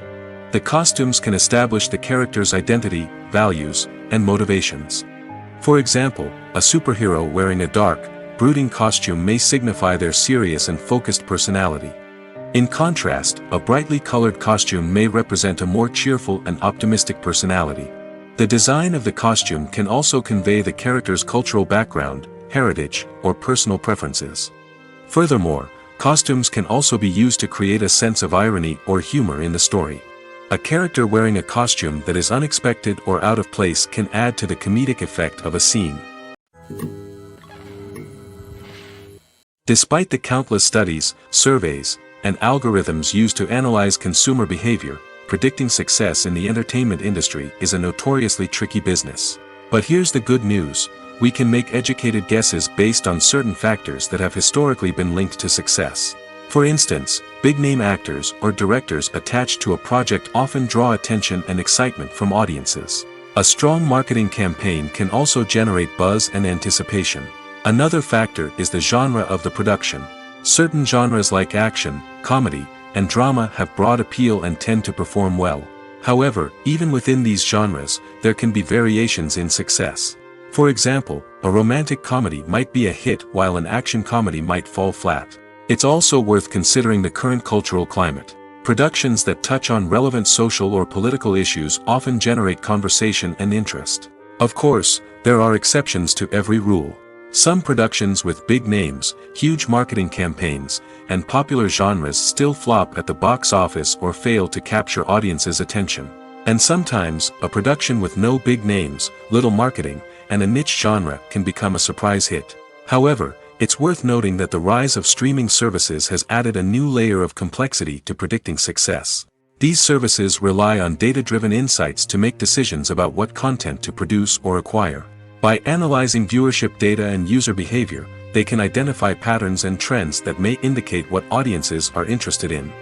The costumes can establish the character's identity, values, and motivations. For example, a superhero wearing a dark, brooding costume may signify their serious and focused personality. In contrast, a brightly colored costume may represent a more cheerful and optimistic personality. The design of the costume can also convey the character's cultural background, heritage, or personal preferences. Furthermore, costumes can also be used to create a sense of irony or humor in the story. A character wearing a costume that is unexpected or out of place can add to the comedic effect of a scene. Despite the countless studies, surveys, and algorithms used to analyze consumer behavior, predicting success in the entertainment industry is a notoriously tricky business. But here's the good news: we can make educated guesses based on certain factors that have historically been linked to success. For instance, big-name actors or directors attached to a project often draw attention and excitement from audiences. A strong marketing campaign can also generate buzz and anticipation. Another factor is the genre of the production. Certain genres like action, comedy, and drama have broad appeal and tend to perform well. However, even within these genres, there can be variations in success. For example, a romantic comedy might be a hit while an action comedy might fall flat. It's also worth considering the current cultural climate. Productions that touch on relevant social or political issues often generate conversation and interest. Of course, there are exceptions to every rule. Some productions with big names, huge marketing campaigns, and popular genres still flop at the box office or fail to capture audiences' attention. And sometimes, a production with no big names, little marketing, and a niche genre can become a surprise hit. However, it's worth noting that the rise of streaming services has added a new layer of complexity to predicting success. These services rely on data-driven insights to make decisions about what content to produce or acquire. By analyzing viewership data and user behavior, they can identify patterns and trends that may indicate what audiences are interested in.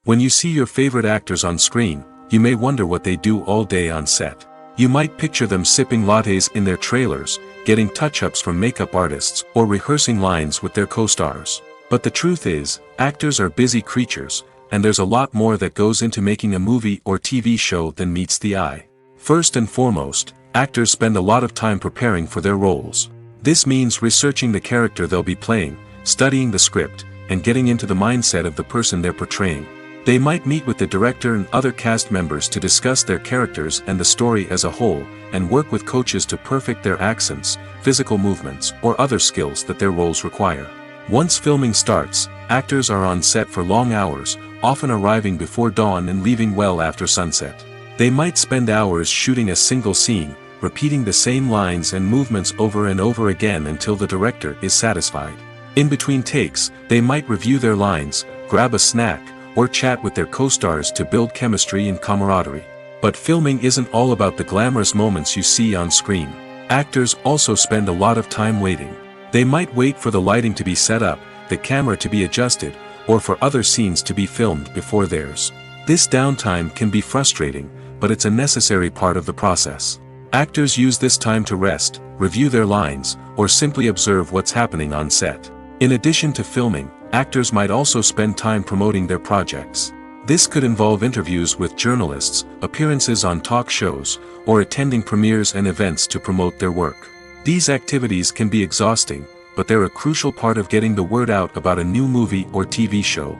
When you see your favorite actors on screen, you may wonder what they do all day on set. You might picture them sipping lattes in their trailers, getting touch-ups from makeup artists, or rehearsing lines with their co-stars. But the truth is, actors are busy creatures, and there's a lot more that goes into making a movie or TV show than meets the eye. First and foremost, actors spend a lot of time preparing for their roles. This means researching the character they'll be playing, studying the script, and getting into the mindset of the person they're portraying. They might meet with the director and other cast members to discuss their characters and the story as a whole, and work with coaches to perfect their accents, physical movements, or other skills that their roles require. Once filming starts, actors are on set for long hours, often arriving before dawn and leaving well after sunset. They might spend hours shooting a single scene, repeating the same lines and movements over and over again until the director is satisfied. In between takes, they might review their lines, grab a snack, or chat with their co-stars to build chemistry and camaraderie. But filming isn't all about the glamorous moments you see on screen. Actors also spend a lot of time waiting. They might wait for the lighting to be set up, the camera to be adjusted, or for other scenes to be filmed before theirs. This downtime can be frustrating, but it's a necessary part of the process. Actors use this time to rest, review their lines, or simply observe what's happening on set. In addition to filming, actors might also spend time promoting their projects. This could involve interviews with journalists, appearances on talk shows, or attending premieres and events to promote their work. These activities can be exhausting, but they're a crucial part of getting the word out about a new movie or TV show.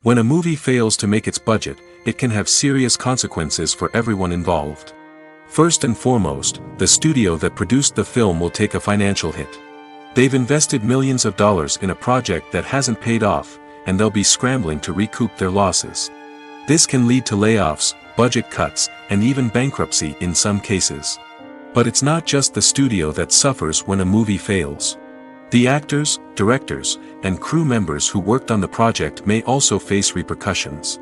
When a movie fails to make its budget, it can have serious consequences for everyone involved. First and foremost, the studio that produced the film will take a financial hit. They've invested millions of dollars in a project that hasn't paid off, and they'll be scrambling to recoup their losses. This can lead to layoffs, budget cuts, and even bankruptcy in some cases. But it's not just the studio that suffers when a movie fails. The actors, directors, and crew members who worked on the project may also face repercussions.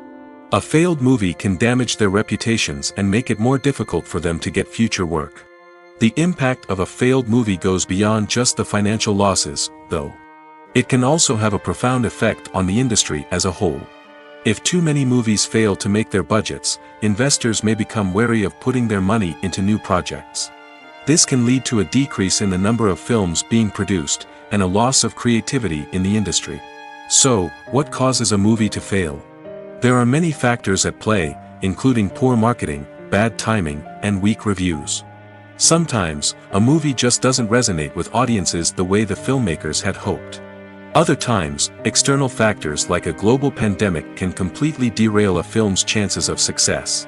A failed movie can damage their reputations and make it more difficult for them to get future work. The impact of a failed movie goes beyond just the financial losses, though. It can also have a profound effect on the industry as a whole. If too many movies fail to make their budgets, investors may become wary of putting their money into new projects. This can lead to a decrease in the number of films being produced, and a loss of creativity in the industry. So, what causes a movie to fail? There are many factors at play, including poor marketing, bad timing, and weak reviews. Sometimes, a movie just doesn't resonate with audiences the way the filmmakers had hoped. Other times, external factors like a global pandemic can completely derail a film's chances of success.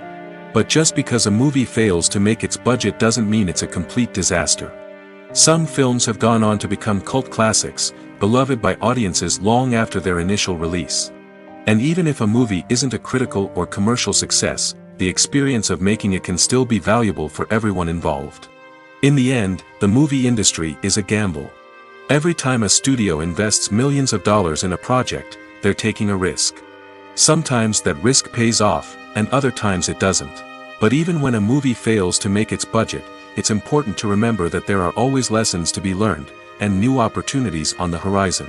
But just because a movie fails to make its budget doesn't mean it's a complete disaster. Some films have gone on to become cult classics, beloved by audiences long after their initial release. And even if a movie isn't a critical or commercial success, the experience of making it can still be valuable for everyone involved. In the end, the movie industry is a gamble. Every time a studio invests millions of dollars in a project, they're taking a risk. Sometimes that risk pays off, and other times it doesn't. But even when a movie fails to make its budget, it's important to remember that there are always lessons to be learned, and new opportunities on the horizon.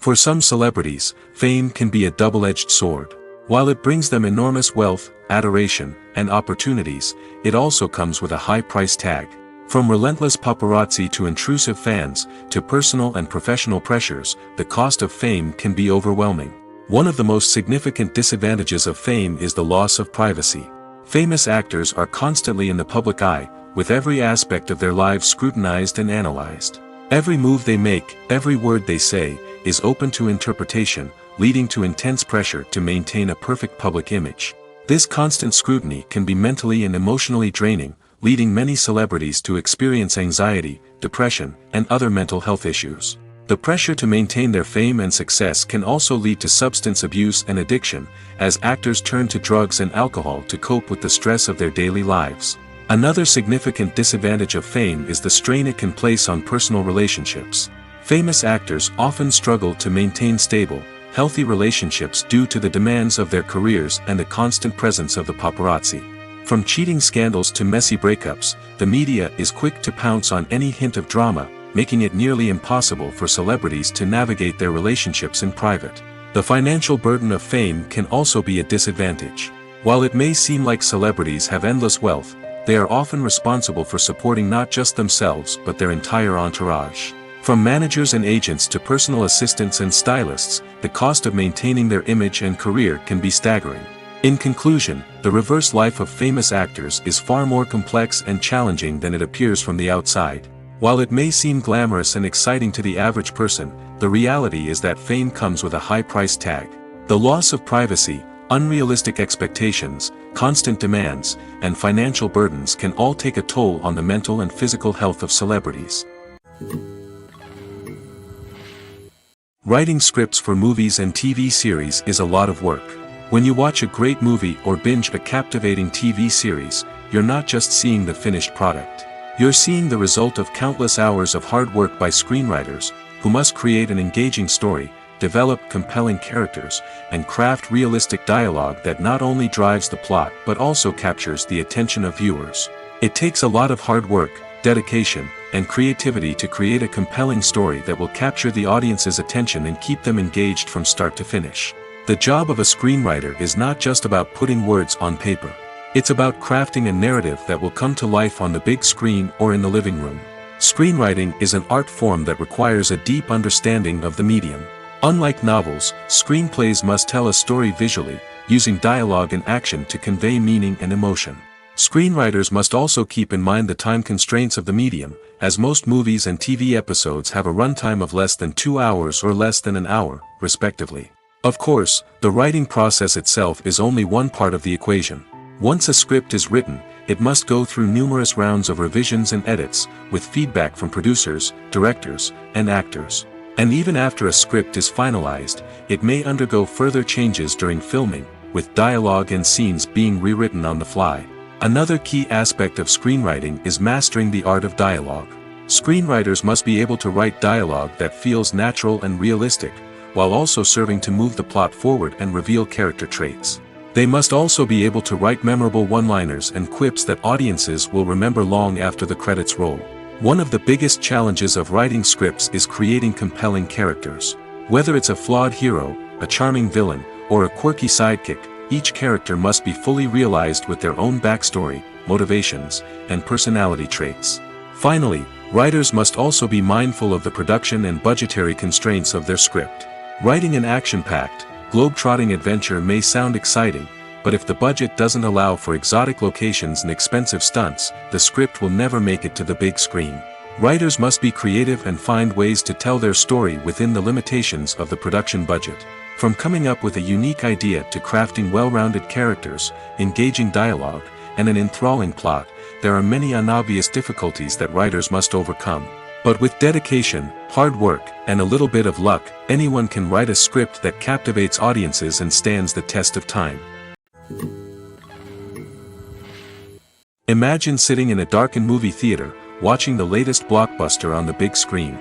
For some celebrities, fame can be a double-edged sword. While it brings them enormous wealth, adoration, and opportunities, it also comes with a high price tag. From relentless paparazzi to intrusive fans, to personal and professional pressures, the cost of fame can be overwhelming. One of the most significant disadvantages of fame is the loss of privacy. Famous actors are constantly in the public eye, with every aspect of their lives scrutinized and analyzed. Every move they make, every word they say, is open to interpretation, leading to intense pressure to maintain a perfect public image. This constant scrutiny can be mentally and emotionally draining, leading many celebrities to experience anxiety, depression, and other mental health issues. The pressure to maintain their fame and success can also lead to substance abuse and addiction, as actors turn to drugs and alcohol to cope with the stress of their daily lives. Another significant disadvantage of fame is the strain it can place on personal relationships. Famous actors often struggle to maintain stable, healthy relationships due to the demands of their careers and the constant presence of the paparazzi. From cheating scandals to messy breakups, the media is quick to pounce on any hint of drama, making it nearly impossible for celebrities to navigate their relationships in private. The financial burden of fame can also be a disadvantage. While it may seem like celebrities have endless wealth, they are often responsible for supporting not just themselves but their entire entourage. From managers and agents to personal assistants and stylists, the cost of maintaining their image and career can be staggering. In conclusion, the reverse life of famous actors is far more complex and challenging than it appears from the outside. While it may seem glamorous and exciting to the average person, the reality is that fame comes with a high price tag. The loss of privacy, unrealistic expectations, constant demands, and financial burdens can all take a toll on the mental and physical health of celebrities. Writing scripts for movies and TV series is a lot of work. When you watch a great movie or binge a captivating TV series, you're not just seeing the finished product. You're seeing the result of countless hours of hard work by screenwriters, who must create an engaging story, develop compelling characters, and craft realistic dialogue that not only drives the plot but also captures the attention of viewers. It takes a lot of hard work, dedication, and creativity to create a compelling story that will capture the audience's attention and keep them engaged from start to finish. The job of a screenwriter is not just about putting words on paper. It's about crafting a narrative that will come to life on the big screen or in the living room. Screenwriting is an art form that requires a deep understanding of the medium. Unlike novels, screenplays must tell a story visually, using dialogue and action to convey meaning and emotion. Screenwriters must also keep in mind the time constraints of the medium, as most movies and TV episodes have a runtime of less than 2 hours or less than an hour, respectively. Of course, the writing process itself is only one part of the equation. Once a script is written, it must go through numerous rounds of revisions and edits, with feedback from producers, directors, and actors. And even after a script is finalized, it may undergo further changes during filming, with dialogue and scenes being rewritten on the fly. Another key aspect of screenwriting is mastering the art of dialogue. Screenwriters must be able to write dialogue that feels natural and realistic, while also serving to move the plot forward and reveal character traits. They must also be able to write memorable one-liners and quips that audiences will remember long after the credits roll. One of the biggest challenges of writing scripts is creating compelling characters. Whether it's a flawed hero, a charming villain, or a quirky sidekick, each character must be fully realized with their own backstory, motivations, and personality traits. Finally, writers must also be mindful of the production and budgetary constraints of their script. Writing an action-packed, globe-trotting adventure may sound exciting, but if the budget doesn't allow for exotic locations and expensive stunts, the script will never make it to the big screen. Writers must be creative and find ways to tell their story within the limitations of the production budget. From coming up with a unique idea to crafting well-rounded characters, engaging dialogue, and an enthralling plot, there are many unobvious difficulties that writers must overcome. But with dedication, hard work, and a little bit of luck, anyone can write a script that captivates audiences and stands the test of time. Imagine sitting in a darkened movie theater, watching the latest blockbuster on the big screen.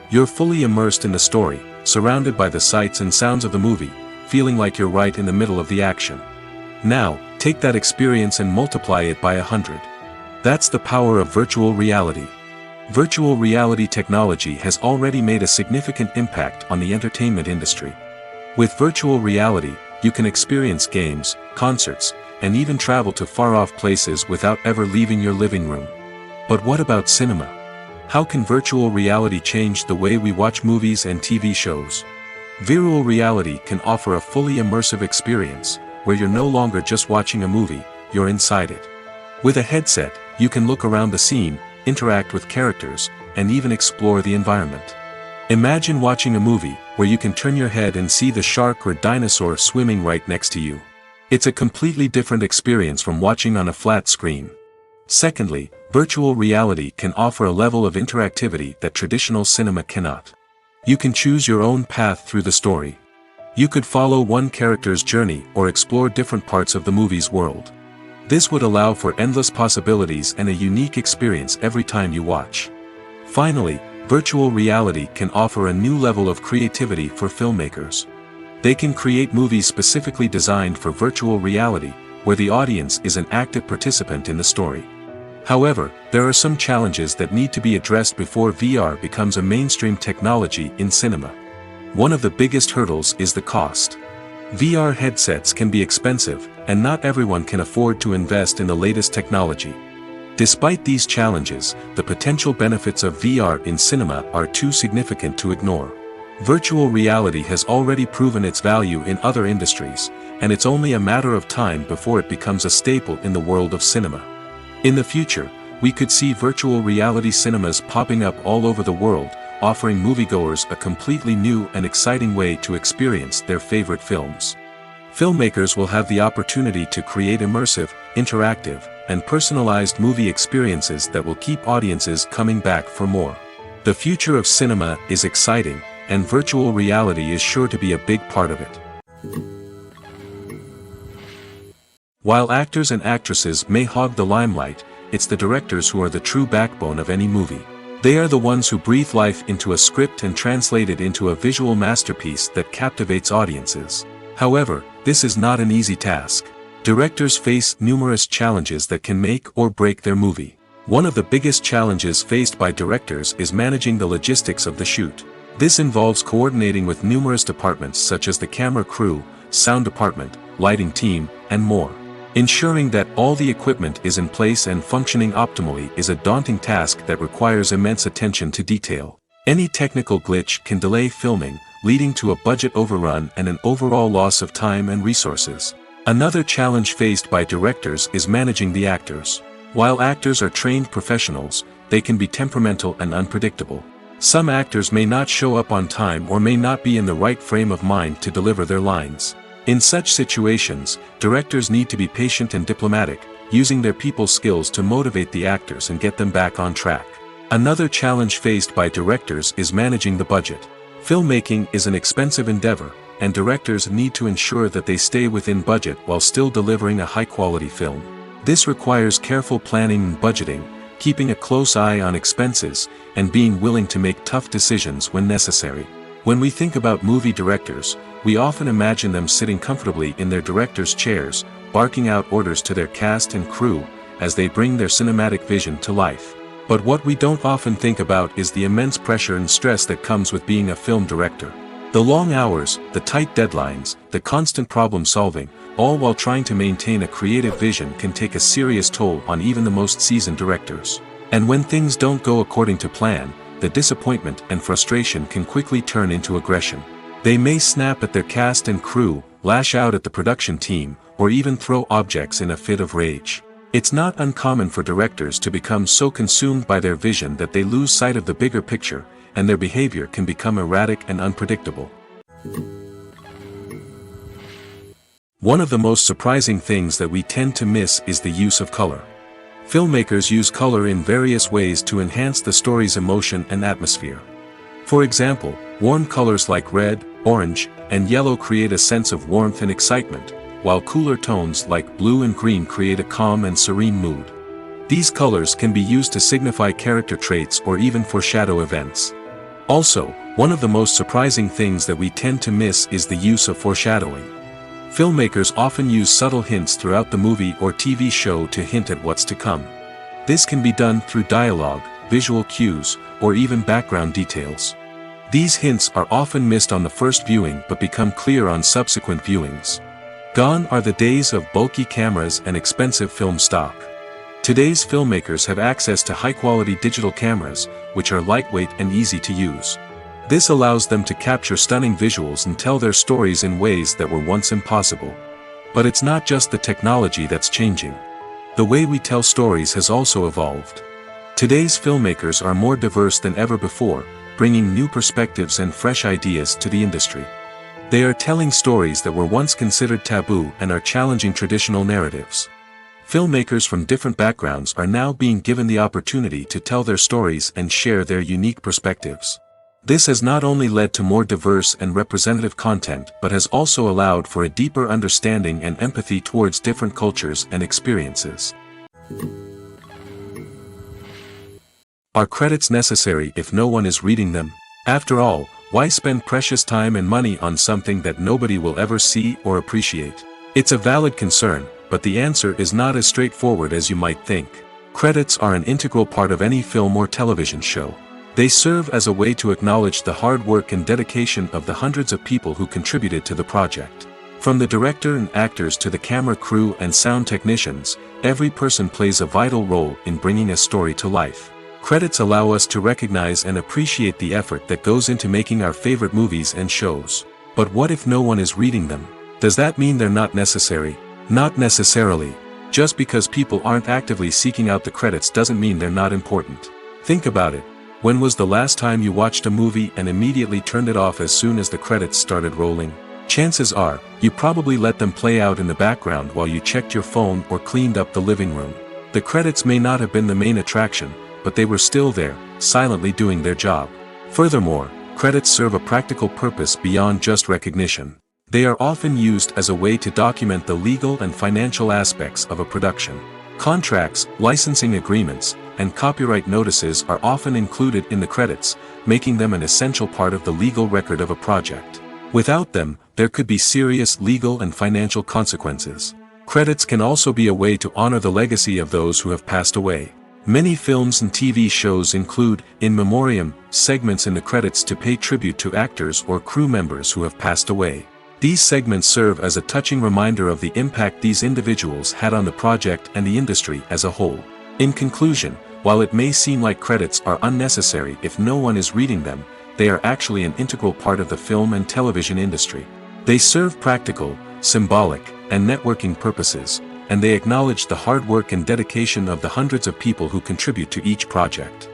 You're fully immersed in the story, surrounded by the sights and sounds of the movie, feeling like you're right in the middle of the action. Now, take that experience and multiply it by 100. That's the power of virtual reality. Virtual reality technology has already made a significant impact on the entertainment industry. With virtual reality, you can experience games, concerts, and even travel to far-off places without ever leaving your living room. But what about cinema? How can virtual reality change the way we watch movies and TV shows? Virtual reality can offer a fully immersive experience, where you're no longer just watching a movie, you're inside it. With a headset, you can look around the scene, interact with characters, and even explore the environment. Imagine watching a movie where you can turn your head and see the shark or dinosaur swimming right next to you. It's a completely different experience from watching on a flat screen. Secondly, virtual reality can offer a level of interactivity that traditional cinema cannot. You can choose your own path through the story. You could follow one character's journey or explore different parts of the movie's world. This would allow for endless possibilities and a unique experience every time you watch. Finally, virtual reality can offer a new level of creativity for filmmakers. They can create movies specifically designed for virtual reality, where the audience is an active participant in the story. However, there are some challenges that need to be addressed before VR becomes a mainstream technology in cinema. One of the biggest hurdles is the cost. VR headsets can be expensive, and not everyone can afford to invest in the latest technology. Despite these challenges, the potential benefits of VR in cinema are too significant to ignore. Virtual reality has already proven its value in other industries, and it's only a matter of time before it becomes a staple in the world of cinema. In the future, We could see virtual reality cinemas popping up all over the world, offering moviegoers a completely new and exciting way to experience their favorite films. Filmmakers will have the opportunity to create immersive, interactive, and personalized movie experiences that will keep audiences coming back for more. The future of cinema is exciting, and virtual reality is sure to be a big part of it. While actors and actresses may hog the limelight, it's the directors who are the true backbone of any movie. They are the ones who breathe life into a script and translate it into a visual masterpiece that captivates audiences. However, this is not an easy task. Directors face numerous challenges that can make or break their movie. One of the biggest challenges faced by directors is managing the logistics of the shoot. This involves coordinating with numerous departments such as the camera crew, sound department, lighting team, and more. Ensuring that all the equipment is in place and functioning optimally is a daunting task that requires immense attention to detail. Any technical glitch can delay filming, leading to a budget overrun and an overall loss of time and resources. Another challenge faced by directors is managing the actors. While actors are trained professionals, they can be temperamental and unpredictable. Some actors may not show up on time or may not be in the right frame of mind to deliver their lines. In such situations, directors need to be patient and diplomatic, using their people skills to motivate the actors and get them back on track. Another challenge faced by directors is managing the budget. Filmmaking is an expensive endeavor, and directors need to ensure that they stay within budget while still delivering a high-quality film. This requires careful planning and budgeting, keeping a close eye on expenses, and being willing to make tough decisions when necessary. When we think about movie directors, we often imagine them sitting comfortably in their director's chairs, barking out orders to their cast and crew, as they bring their cinematic vision to life. But what we don't often think about is the immense pressure and stress that comes with being a film director. The long hours, the tight deadlines, the constant problem solving, all while trying to maintain a creative vision can take a serious toll on even the most seasoned directors. And when things don't go according to plan, the disappointment and frustration can quickly turn into aggression. They may snap at their cast and crew, lash out at the production team, or even throw objects in a fit of rage. It's not uncommon for directors to become so consumed by their vision that they lose sight of the bigger picture, and their behavior can become erratic and unpredictable. One of the most surprising things that we tend to miss is the use of color. Filmmakers use color in various ways to enhance the story's emotion and atmosphere. For example, warm colors like red, orange, and yellow create a sense of warmth and excitement, while cooler tones like blue and green create a calm and serene mood. These colors can be used to signify character traits or even foreshadow events. Also, one of the most surprising things that we tend to miss is the use of foreshadowing. Filmmakers often use subtle hints throughout the movie or TV show to hint at what's to come. This can be done through dialogue, visual cues, or even background details. These hints are often missed on the first viewing but become clear on subsequent viewings. Gone are the days of bulky cameras and expensive film stock. Today's filmmakers have access to high-quality digital cameras, which are lightweight and easy to use. This allows them to capture stunning visuals and tell their stories in ways that were once impossible. But it's not just the technology that's changing. The way we tell stories has also evolved. Today's filmmakers are more diverse than ever before, bringing new perspectives and fresh ideas to the industry. They are telling stories that were once considered taboo and are challenging traditional narratives. Filmmakers from different backgrounds are now being given the opportunity to tell their stories and share their unique perspectives. This has not only led to more diverse and representative content but has also allowed for a deeper understanding and empathy towards different cultures and experiences. Are credits necessary if no one is reading them? After all, why spend precious time and money on something that nobody will ever see or appreciate? It's a valid concern, but the answer is not as straightforward as you might think. Credits are an integral part of any film or television show. They serve as a way to acknowledge the hard work and dedication of the hundreds of people who contributed to the project. From the director and actors to the camera crew and sound technicians, every person plays a vital role in bringing a story to life. Credits allow us to recognize and appreciate the effort that goes into making our favorite movies and shows. But what if no one is reading them? Does that mean they're not necessary? Not necessarily. Just because people aren't actively seeking out the credits doesn't mean they're not important. Think about it. When was the last time you watched a movie and immediately turned it off as soon as the credits started rolling? Chances are, you probably let them play out in the background while you checked your phone or cleaned up the living room. The credits may not have been the main attraction, but they were still there, silently doing their job. Furthermore, credits serve a practical purpose beyond just recognition. They are often used as a way to document the legal and financial aspects of a production. Contracts, licensing agreements, and copyright notices are often included in the credits, making them an essential part of the legal record of a project. Without them, there could be serious legal and financial consequences. Credits can also be a way to honor the legacy of those who have passed away. Many films and TV shows include, in memoriam, segments in the credits to pay tribute to actors or crew members who have passed away. These segments serve as a touching reminder of the impact these individuals had on the project and the industry as a whole. In conclusion, while it may seem like credits are unnecessary if no one is reading them, they are actually an integral part of the film and television industry. They serve practical, symbolic, and networking purposes, and they acknowledge the hard work and dedication of the hundreds of people who contribute to each project.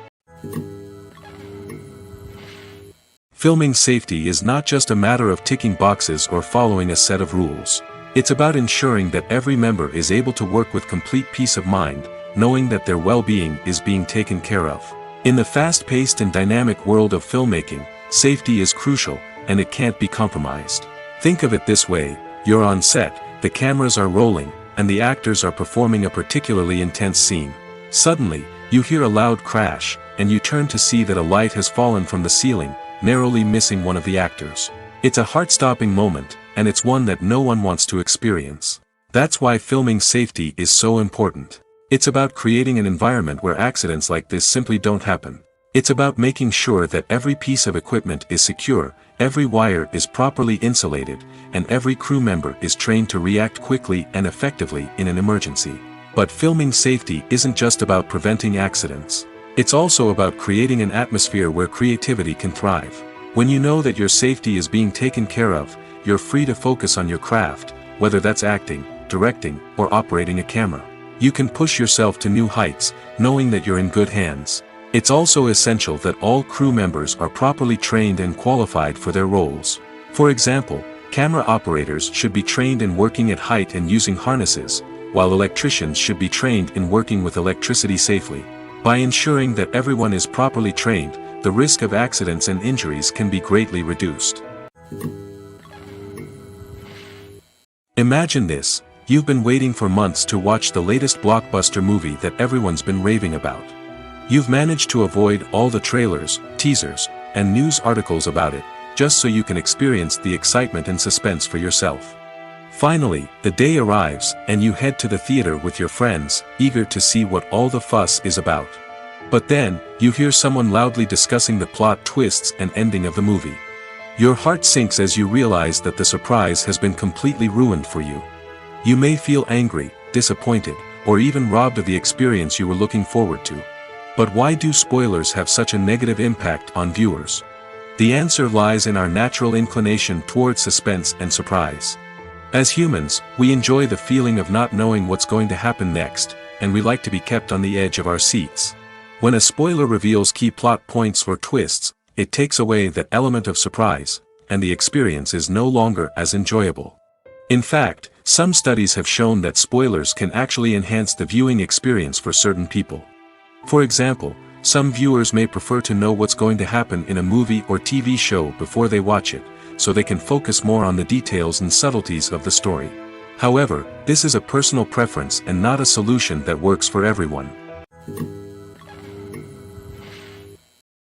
Filming safety is not just a matter of ticking boxes or following a set of rules. It's about ensuring that every member is able to work with complete peace of mind, knowing that their well-being is being taken care of. In the fast-paced and dynamic world of filmmaking, safety is crucial, and it can't be compromised. Think of it this way: you're on set, the cameras are rolling, and the actors are performing a particularly intense scene. Suddenly, you hear a loud crash, and you turn to see that a light has fallen from the ceiling, narrowly missing one of the actors. It's a heart-stopping moment, and it's one that no one wants to experience. That's why filming safety is so important. It's about creating an environment where accidents like this simply don't happen. It's about making sure that every piece of equipment is secure, every wire is properly insulated, and every crew member is trained to react quickly and effectively in an emergency. But filming safety isn't just about preventing accidents. It's also about creating an atmosphere where creativity can thrive. When you know that your safety is being taken care of, you're free to focus on your craft, whether that's acting, directing, or operating a camera. You can push yourself to new heights, knowing that you're in good hands. It's also essential that all crew members are properly trained and qualified for their roles. For example, camera operators should be trained in working at height and using harnesses, while electricians should be trained in working with electricity safely. By ensuring that everyone is properly trained, the risk of accidents and injuries can be greatly reduced. Imagine this: you've been waiting for months to watch the latest blockbuster movie that everyone's been raving about. You've managed to avoid all the trailers, teasers, and news articles about it, just so you can experience the excitement and suspense for yourself. Finally, the day arrives, and you head to the theater with your friends, eager to see what all the fuss is about. But then, you hear someone loudly discussing the plot twists and ending of the movie. Your heart sinks as you realize that the surprise has been completely ruined for you. You may feel angry, disappointed, or even robbed of the experience you were looking forward to. But why do spoilers have such a negative impact on viewers? The answer lies in our natural inclination toward suspense and surprise. As humans, we enjoy the feeling of not knowing what's going to happen next, and we like to be kept on the edge of our seats. When a spoiler reveals key plot points or twists, it takes away that element of surprise, and the experience is no longer as enjoyable. In fact, some studies have shown that spoilers can actually enhance the viewing experience for certain people. For example, some viewers may prefer to know what's going to happen in a movie or TV show before they watch it, so they can focus more on the details and subtleties of the story. However, this is a personal preference and not a solution that works for everyone.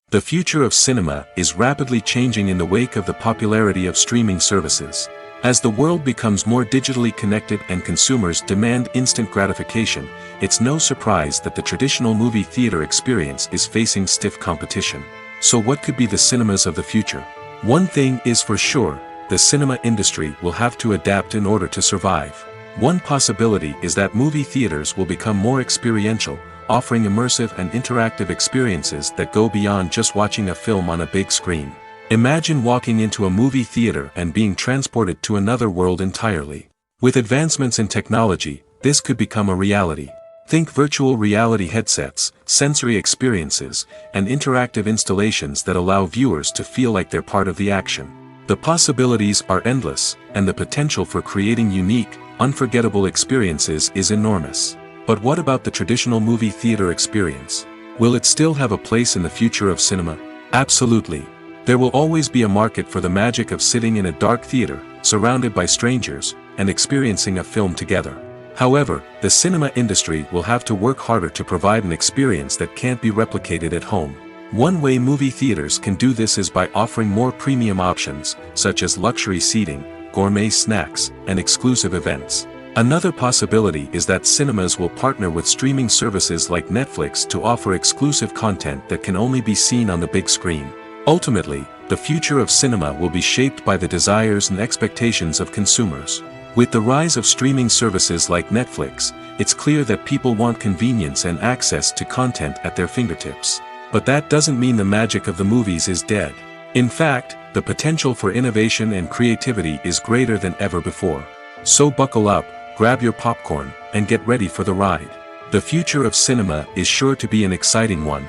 The future of cinema is rapidly changing in the wake of the popularity of streaming services. As the world becomes more digitally connected and consumers demand instant gratification, it's no surprise that the traditional movie theater experience is facing stiff competition. So what could be the cinemas of the future? One thing is for sure: the cinema industry will have to adapt in order to survive. One possibility is that movie theaters will become more experiential, offering immersive and interactive experiences that go beyond just watching a film on a big screen. Imagine walking into a movie theater and being transported to another world entirely. With advancements in technology, this could become a reality. Think virtual reality headsets, sensory experiences, and interactive installations that allow viewers to feel like they're part of the action. The possibilities are endless, and the potential for creating unique, unforgettable experiences is enormous. But what about the traditional movie theater experience? Will it still have a place in the future of cinema? Absolutely. There will always be a market for the magic of sitting in a dark theater, surrounded by strangers, and experiencing a film together. However, the cinema industry will have to work harder to provide an experience that can't be replicated at home. One way movie theaters can do this is by offering more premium options, such as luxury seating, gourmet snacks, and exclusive events. Another possibility is that cinemas will partner with streaming services like Netflix to offer exclusive content that can only be seen on the big screen. Ultimately, the future of cinema will be shaped by the desires and expectations of consumers. With the rise of streaming services like Netflix, it's clear that people want convenience and access to content at their fingertips. But that doesn't mean the magic of the movies is dead. In fact, the potential for innovation and creativity is greater than ever before. So buckle up, grab your popcorn, and get ready for the ride. The future of cinema is sure to be an exciting one.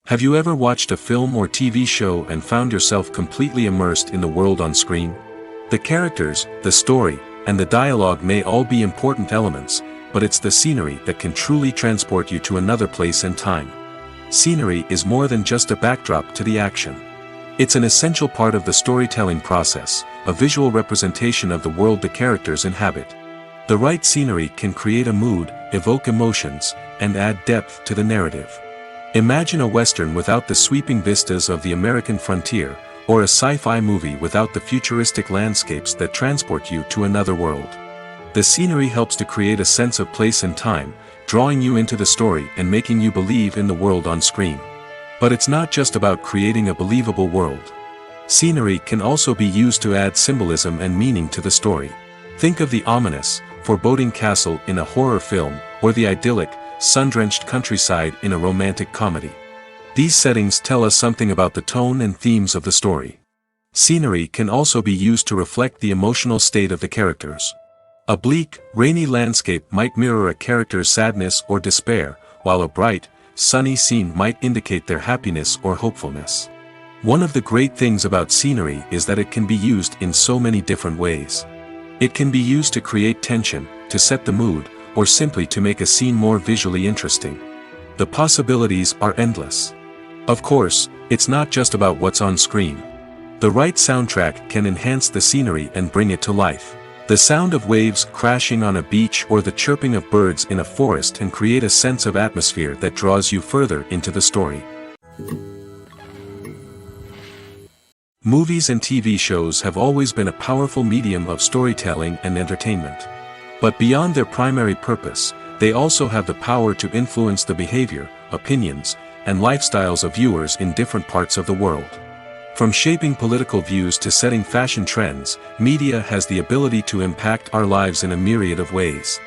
Have you ever watched a film or TV show and found yourself completely immersed in the world on screen? The characters, the story, and the dialogue may all be important elements, but it's the scenery that can truly transport you to another place and time. Scenery is more than just a backdrop to the action. It's an essential part of the storytelling process, a visual representation of the world the characters inhabit. The right scenery can create a mood, evoke emotions, and add depth to the narrative. Imagine a Western without the sweeping vistas of the American frontier, or a sci-fi movie without the futuristic landscapes that transport you to another world. The scenery helps to create a sense of place and time, drawing you into the story and making you believe in the world on screen. But it's not just about creating a believable world. Scenery can also be used to add symbolism and meaning to the story. Think of the ominous, foreboding castle in a horror film, or the idyllic, sun-drenched countryside in a romantic comedy. These settings tell us something about the tone and themes of the story. Scenery can also be used to reflect the emotional state of the characters. A bleak, rainy landscape might mirror a character's sadness or despair, while a bright, sunny scene might indicate their happiness or hopefulness. One of the great things about scenery is that it can be used in so many different ways. It can be used to create tension, to set the mood, or simply to make a scene more visually interesting. The possibilities are endless. Of course, it's not just about what's on screen. The right soundtrack can enhance the scenery and bring it to life. The sound of waves crashing on a beach or the chirping of birds in a forest can create a sense of atmosphere that draws you further into the story. Movies and TV shows have always been a powerful medium of storytelling and entertainment. But beyond their primary purpose, they also have the power to influence the behavior, opinions, and lifestyles of viewers in different parts of the world. From shaping political views to setting fashion trends, media has the ability to impact our lives in a myriad of ways.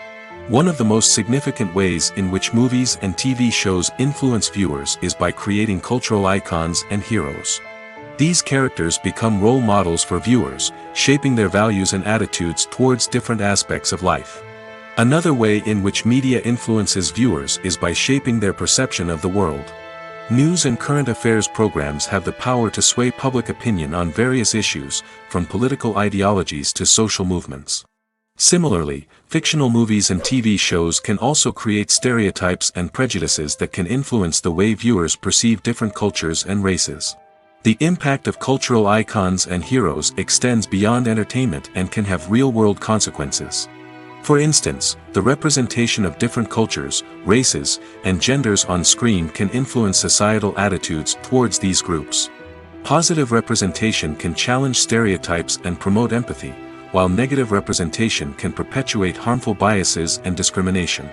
One of the most significant ways in which movies and TV shows influence viewers is by creating cultural icons and heroes. These characters become role models for viewers, shaping their values and attitudes towards different aspects of life. Another way in which media influences viewers is by shaping their perception of the world. News and current affairs programs have the power to sway public opinion on various issues, from political ideologies to social movements. Similarly, fictional movies and TV shows can also create stereotypes and prejudices that can influence the way viewers perceive different cultures and races. The impact of cultural icons and heroes extends beyond entertainment and can have real-world consequences. For instance, the representation of different cultures, races, and genders on screen can influence societal attitudes towards these groups. Positive representation can challenge stereotypes and promote empathy, while negative representation can perpetuate harmful biases and discrimination.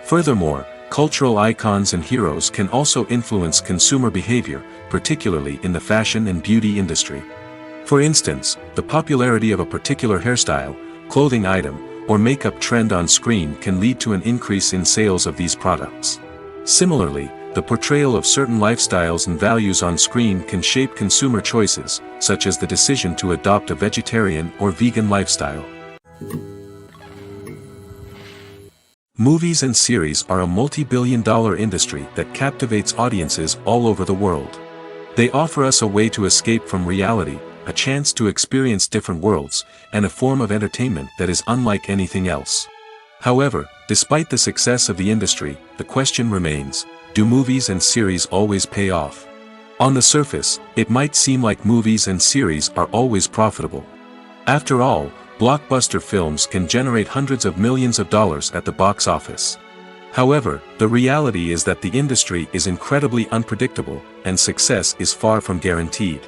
Furthermore, cultural icons and heroes can also influence consumer behavior, particularly in the fashion and beauty industry. For instance, the popularity of a particular hairstyle, clothing item, or makeup trend on screen can lead to an increase in sales of these products. Similarly, the portrayal of certain lifestyles and values on screen can shape consumer choices, such as the decision to adopt a vegetarian or vegan lifestyle. Movies and series are a multi-billion-dollar industry that captivates audiences all over the world. They offer us a way to escape from reality, a chance to experience different worlds, and a form of entertainment that is unlike anything else. However, despite the success of the industry, the question remains, do movies and series always pay off? On the surface, it might seem like movies and series are always profitable. After all, blockbuster films can generate hundreds of millions of dollars at the box office. However, the reality is that the industry is incredibly unpredictable, and success is far from guaranteed.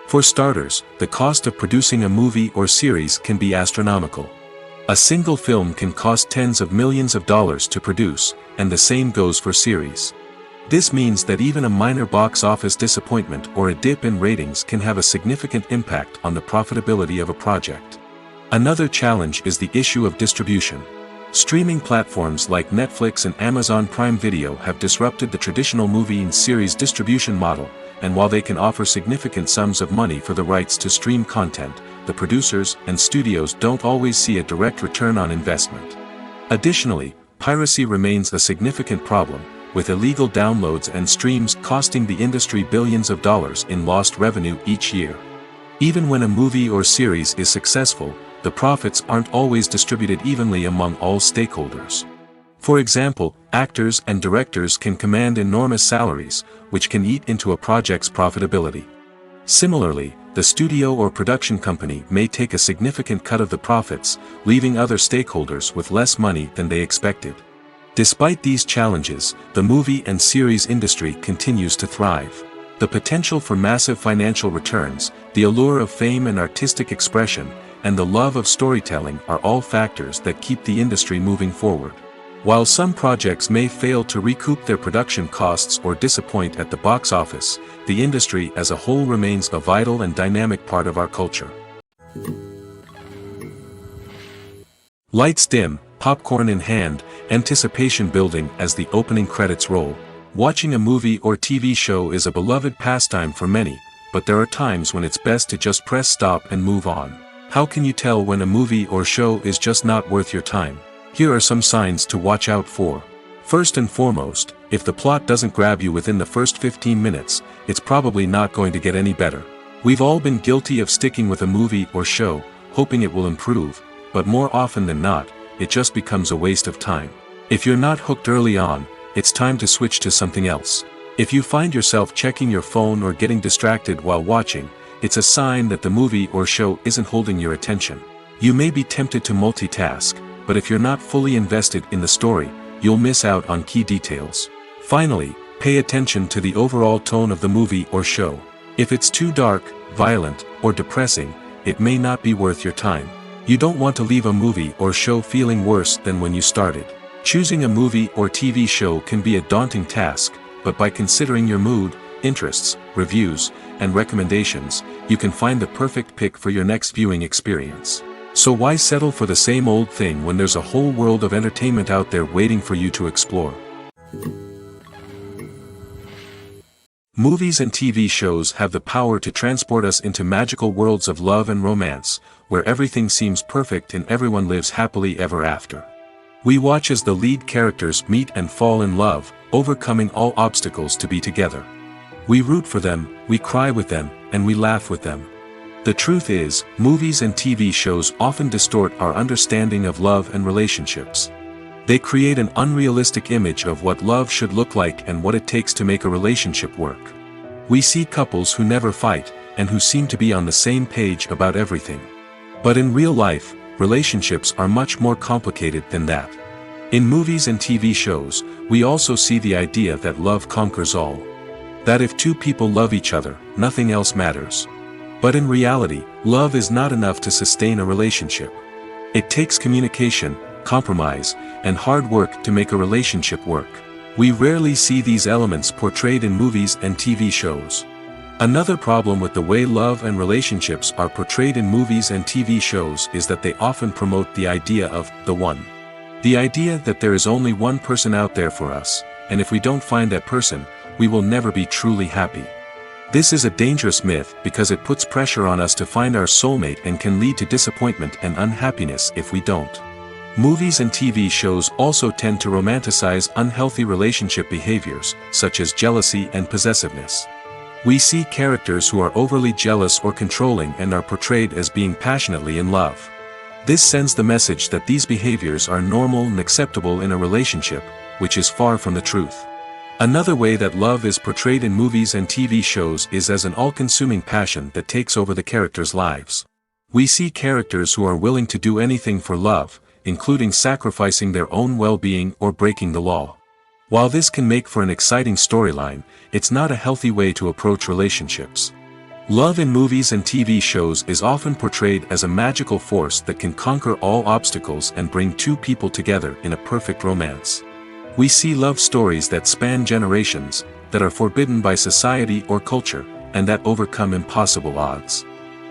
For starters, the cost of producing a movie or series can be astronomical. A single film can cost tens of millions of dollars to produce, and the same goes for series. This means that even a minor box office disappointment or a dip in ratings can have a significant impact on the profitability of a project. Another challenge is the issue of distribution. Streaming platforms like Netflix and Amazon Prime Video have disrupted the traditional movie and series distribution model, and while they can offer significant sums of money for the rights to stream content, the producers and studios don't always see a direct return on investment. Additionally, piracy remains a significant problem, with illegal downloads and streams costing the industry billions of dollars in lost revenue each year. Even when a movie or series is successful, the profits aren't always distributed evenly among all stakeholders. For example, actors and directors can command enormous salaries, which can eat into a project's profitability. Similarly, the studio or production company may take a significant cut of the profits, leaving other stakeholders with less money than they expected. Despite these challenges, the movie and series industry continues to thrive. The potential for massive financial returns, the allure of fame and artistic expression, and the love of storytelling are all factors that keep the industry moving forward. While some projects may fail to recoup their production costs or disappoint at the box office, the industry as a whole remains a vital and dynamic part of our culture. Lights dim, popcorn in hand, anticipation building as the opening credits roll. Watching a movie or TV show is a beloved pastime for many, but there are times when it's best to just press stop and move on. How can you tell when a movie or show is just not worth your time? Here are some signs to watch out for. First and foremost, if the plot doesn't grab you within the first 15 minutes, it's probably not going to get any better. We've all been guilty of sticking with a movie or show, hoping it will improve, but more often than not, it just becomes a waste of time. If you're not hooked early on, it's time to switch to something else. If you find yourself checking your phone or getting distracted while watching, it's a sign that the movie or show isn't holding your attention. You may be tempted to multitask, but if you're not fully invested in the story, you'll miss out on key details. Finally, pay attention to the overall tone of the movie or show. If it's too dark, violent, or depressing, it may not be worth your time. You don't want to leave a movie or show feeling worse than when you started. Choosing a movie or TV show can be a daunting task, but by considering your mood, interests, reviews, and recommendations, you can find the perfect pick for your next viewing experience. So why settle for the same old thing when there's a whole world of entertainment out there waiting for you to explore? Movies and TV shows have the power to transport us into magical worlds of love and romance, where everything seems perfect and everyone lives happily ever after. We watch as the lead characters meet and fall in love, overcoming all obstacles to be together. We root for them, we cry with them, and we laugh with them. The truth is, movies and TV shows often distort our understanding of love and relationships. They create an unrealistic image of what love should look like and what it takes to make a relationship work. We see couples who never fight, and who seem to be on the same page about everything. But in real life, relationships are much more complicated than that. In movies and TV shows, we also see the idea that love conquers all. That if two people love each other, nothing else matters. But in reality, love is not enough to sustain a relationship. It takes communication, compromise, and hard work to make a relationship work. We rarely see these elements portrayed in movies and TV shows. Another problem with the way love and relationships are portrayed in movies and TV shows is that they often promote the idea of the one. The idea that there is only one person out there for us, and if we don't find that person, we will never be truly happy. This is a dangerous myth because it puts pressure on us to find our soulmate and can lead to disappointment and unhappiness if we don't. Movies and TV shows also tend to romanticize unhealthy relationship behaviors, such as jealousy and possessiveness. We see characters who are overly jealous or controlling and are portrayed as being passionately in love. This sends the message that these behaviors are normal and acceptable in a relationship, which is far from the truth. Another way that love is portrayed in movies and TV shows is as an all-consuming passion that takes over the characters' lives. We see characters who are willing to do anything for love, including sacrificing their own well-being or breaking the law. While this can make for an exciting storyline, it's not a healthy way to approach relationships. Love in movies and TV shows is often portrayed as a magical force that can conquer all obstacles and bring two people together in a perfect romance. We see love stories that span generations, that are forbidden by society or culture, and that overcome impossible odds.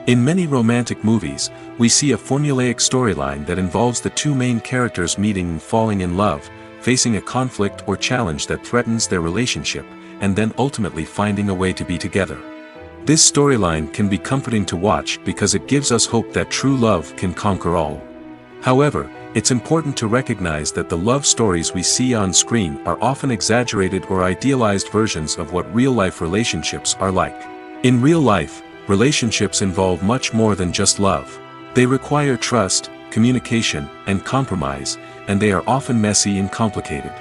In many romantic movies, we see a formulaic storyline that involves the two main characters meeting and falling in love, facing a conflict or challenge that threatens their relationship, and then ultimately finding a way to be together. This storyline can be comforting to watch because it gives us hope that true love can conquer all. However, it's important to recognize that the love stories we see on screen are often exaggerated or idealized versions of what real-life relationships are like. In real life, relationships involve much more than just love. They require trust, communication, and compromise, and they are often messy and complicated.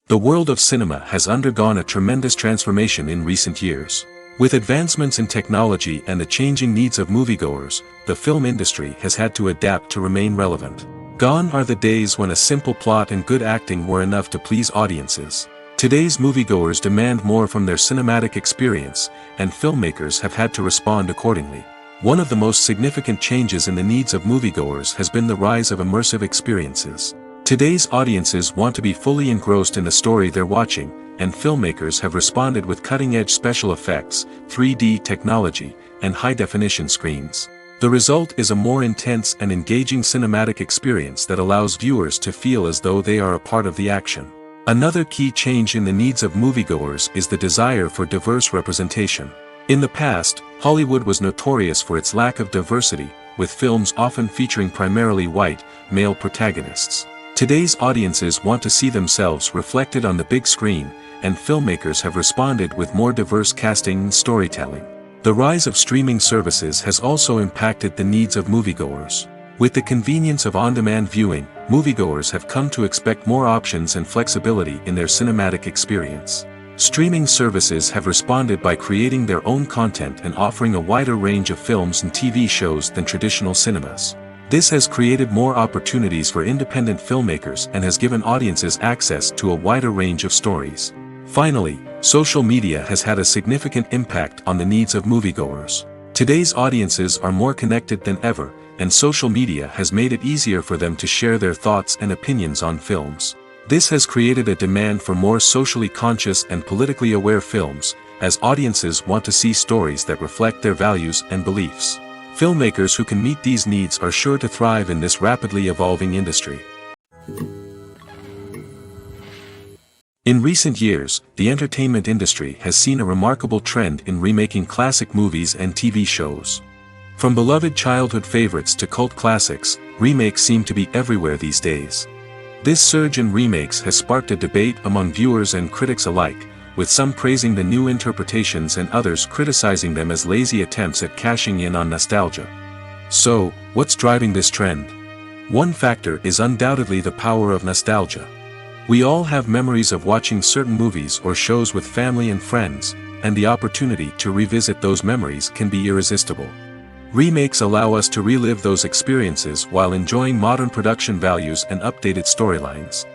The world of cinema has undergone a tremendous transformation in recent years. With advancements in technology and the changing needs of moviegoers, the film industry has had to adapt to remain relevant. Gone are the days when a simple plot and good acting were enough to please audiences. Today's moviegoers demand more from their cinematic experience, and filmmakers have had to respond accordingly. One of the most significant changes in the needs of moviegoers has been the rise of immersive experiences. Today's audiences want to be fully engrossed in the story they're watching, and filmmakers have responded with cutting-edge special effects, 3D technology, and high-definition screens. The result is a more intense and engaging cinematic experience that allows viewers to feel as though they are a part of the action. Another key change in the needs of moviegoers is the desire for diverse representation. In the past, Hollywood was notorious for its lack of diversity, with films often featuring primarily white, male protagonists. Today's audiences want to see themselves reflected on the big screen, and filmmakers have responded with more diverse casting and storytelling. The rise of streaming services has also impacted the needs of moviegoers. With the convenience of on-demand viewing, moviegoers have come to expect more options and flexibility in their cinematic experience. Streaming services have responded by creating their own content and offering a wider range of films and TV shows than traditional cinemas. This has created more opportunities for independent filmmakers and has given audiences access to a wider range of stories. Finally, social media has had a significant impact on the needs of moviegoers. Today's audiences are more connected than ever, and social media has made it easier for them to share their thoughts and opinions on films. This has created a demand for more socially conscious and politically aware films, as audiences want to see stories that reflect their values and beliefs. Filmmakers who can meet these needs are sure to thrive in this rapidly evolving industry. In recent years, the entertainment industry has seen a remarkable trend in remaking classic movies and TV shows. From beloved childhood favorites to cult classics, remakes seem to be everywhere these days. This surge in remakes has sparked a debate among viewers and critics alike, with some praising the new interpretations and others criticizing them as lazy attempts at cashing in on nostalgia. So, what's driving this trend? One factor is undoubtedly the power of nostalgia. We all have memories of watching certain movies or shows with family and friends, and the opportunity to revisit those memories can be irresistible. Remakes allow us to relive those experiences while enjoying modern production values and updated storylines.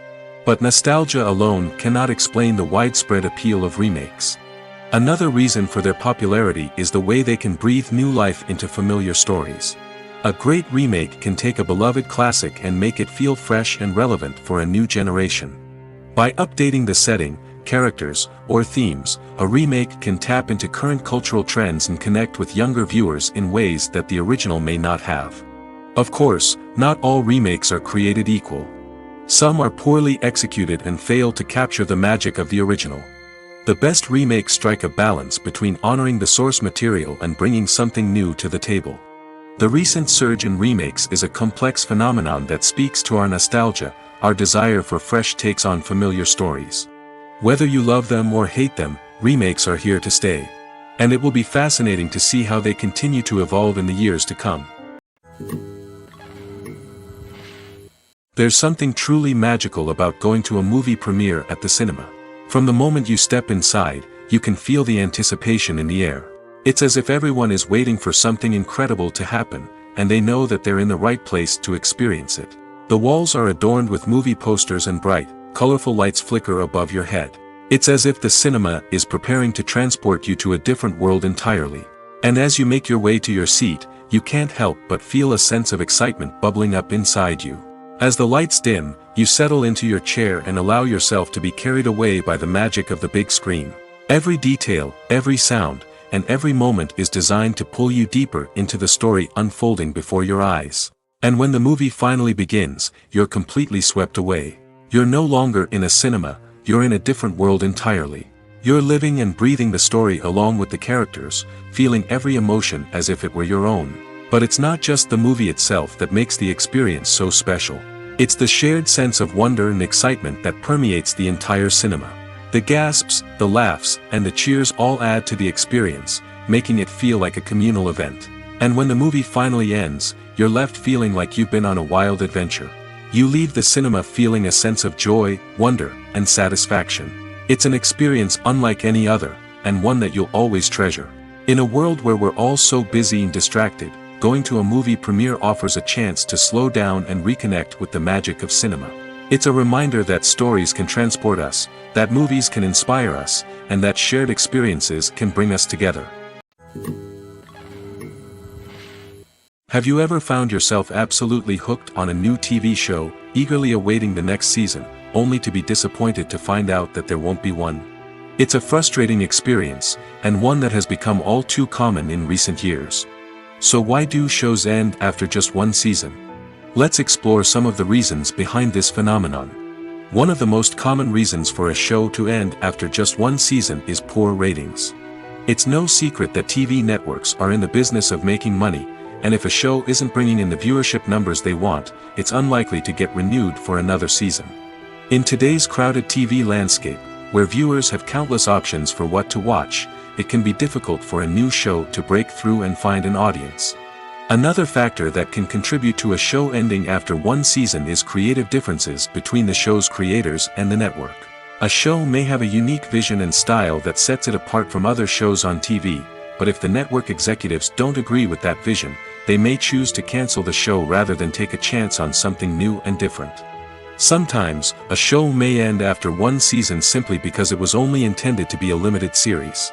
But nostalgia alone cannot explain the widespread appeal of remakes. Another reason for their popularity is the way they can breathe new life into familiar stories. A great remake can take a beloved classic and make it feel fresh and relevant for a new generation. By updating the setting, characters, or themes, a remake can tap into current cultural trends and connect with younger viewers in ways that the original may not have. Of course, not all remakes are created equal. Some are poorly executed and fail to capture the magic of the original. The best remakes strike a balance between honoring the source material and bringing something new to the table. The recent surge in remakes is a complex phenomenon that speaks to our nostalgia, our desire for fresh takes on familiar stories. Whether you love them or hate them, remakes are here to stay. And it will be fascinating to see how they continue to evolve in the years to come. There's something truly magical about going to a movie premiere at the cinema. From the moment you step inside, you can feel the anticipation in the air. It's as if everyone is waiting for something incredible to happen, and they know that they're in the right place to experience it. The walls are adorned with movie posters and bright, colorful lights flicker above your head. It's as if the cinema is preparing to transport you to a different world entirely. And as you make your way to your seat, you can't help but feel a sense of excitement bubbling up inside you. As the lights dim, you settle into your chair and allow yourself to be carried away by the magic of the big screen. Every detail, every sound, and every moment is designed to pull you deeper into the story unfolding before your eyes. And when the movie finally begins, you're completely swept away. You're no longer in a cinema, you're in a different world entirely. You're living and breathing the story along with the characters, feeling every emotion as if it were your own. But it's not just the movie itself that makes the experience so special. It's the shared sense of wonder and excitement that permeates the entire cinema. The gasps, the laughs, and the cheers all add to the experience, making it feel like a communal event. And when the movie finally ends, you're left feeling like you've been on a wild adventure. You leave the cinema feeling a sense of joy, wonder, and satisfaction. It's an experience unlike any other, and one that you'll always treasure. In a world where we're all so busy and distracted, going to a movie premiere offers a chance to slow down and reconnect with the magic of cinema. It's a reminder that stories can transport us, that movies can inspire us, and that shared experiences can bring us together. Have you ever found yourself absolutely hooked on a new TV show, eagerly awaiting the next season, only to be disappointed to find out that there won't be one? It's a frustrating experience, and one that has become all too common in recent years. So why do shows end after just one season? Let's explore some of the reasons behind this phenomenon. One of the most common reasons for a show to end after just one season is poor ratings. It's no secret that TV networks are in the business of making money, and if a show isn't bringing in the viewership numbers they want, it's unlikely to get renewed for another season. In today's crowded TV landscape, where viewers have countless options for what to watch, it can be difficult for a new show to break through and find an audience. Another factor that can contribute to a show ending after one season is creative differences between the show's creators and the network. A show may have a unique vision and style that sets it apart from other shows on TV, but if the network executives don't agree with that vision, they may choose to cancel the show rather than take a chance on something new and different. Sometimes, a show may end after one season simply because it was only intended to be a limited series.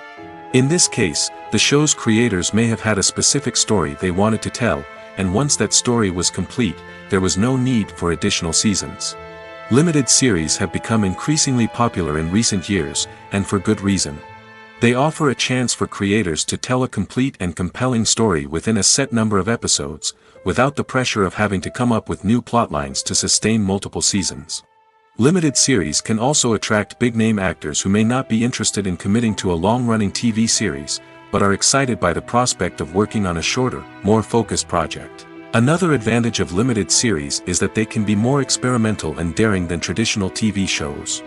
In this case, the show's creators may have had a specific story they wanted to tell, and once that story was complete, there was no need for additional seasons. Limited series have become increasingly popular in recent years, and for good reason. They offer a chance for creators to tell a complete and compelling story within a set number of episodes, without the pressure of having to come up with new plotlines to sustain multiple seasons. Limited series can also attract big-name actors who may not be interested in committing to a long-running TV series, but are excited by the prospect of working on a shorter, more focused project. Another advantage of limited series is that they can be more experimental and daring than traditional TV shows.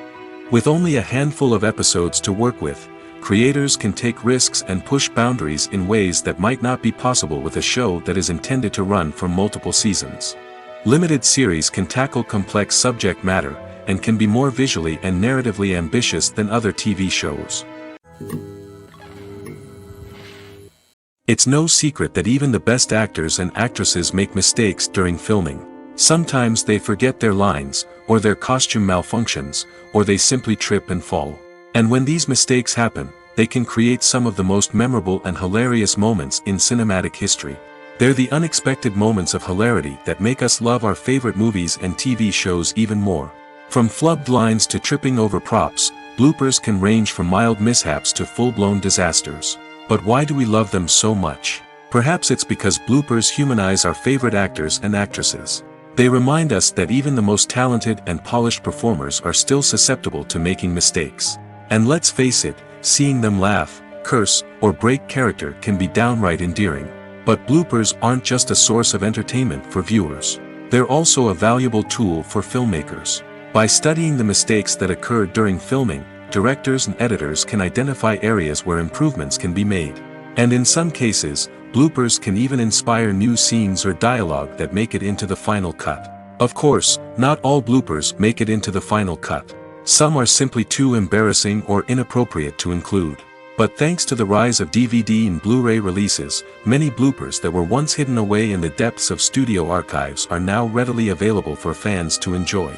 With only a handful of episodes to work with, creators can take risks and push boundaries in ways that might not be possible with a show that is intended to run for multiple seasons. Limited series can tackle complex subject matter, and can be more visually and narratively ambitious than other TV shows. It's no secret that even the best actors and actresses make mistakes during filming. Sometimes they forget their lines, or their costume malfunctions, or they simply trip and fall. And when these mistakes happen, they can create some of the most memorable and hilarious moments in cinematic history. They're the unexpected moments of hilarity that make us love our favorite movies and TV shows even more. From flubbed lines to tripping over props, bloopers can range from mild mishaps to full-blown disasters. But why do we love them so much? Perhaps it's because bloopers humanize our favorite actors and actresses. They remind us that even the most talented and polished performers are still susceptible to making mistakes. And let's face it, seeing them laugh, curse, or break character can be downright endearing. But bloopers aren't just a source of entertainment for viewers. They're also a valuable tool for filmmakers. By studying the mistakes that occurred during filming, directors and editors can identify areas where improvements can be made. And in some cases, bloopers can even inspire new scenes or dialogue that make it into the final cut. Of course, not all bloopers make it into the final cut. Some are simply too embarrassing or inappropriate to include. But thanks to the rise of DVD and Blu-ray releases, many bloopers that were once hidden away in the depths of studio archives are now readily available for fans to enjoy.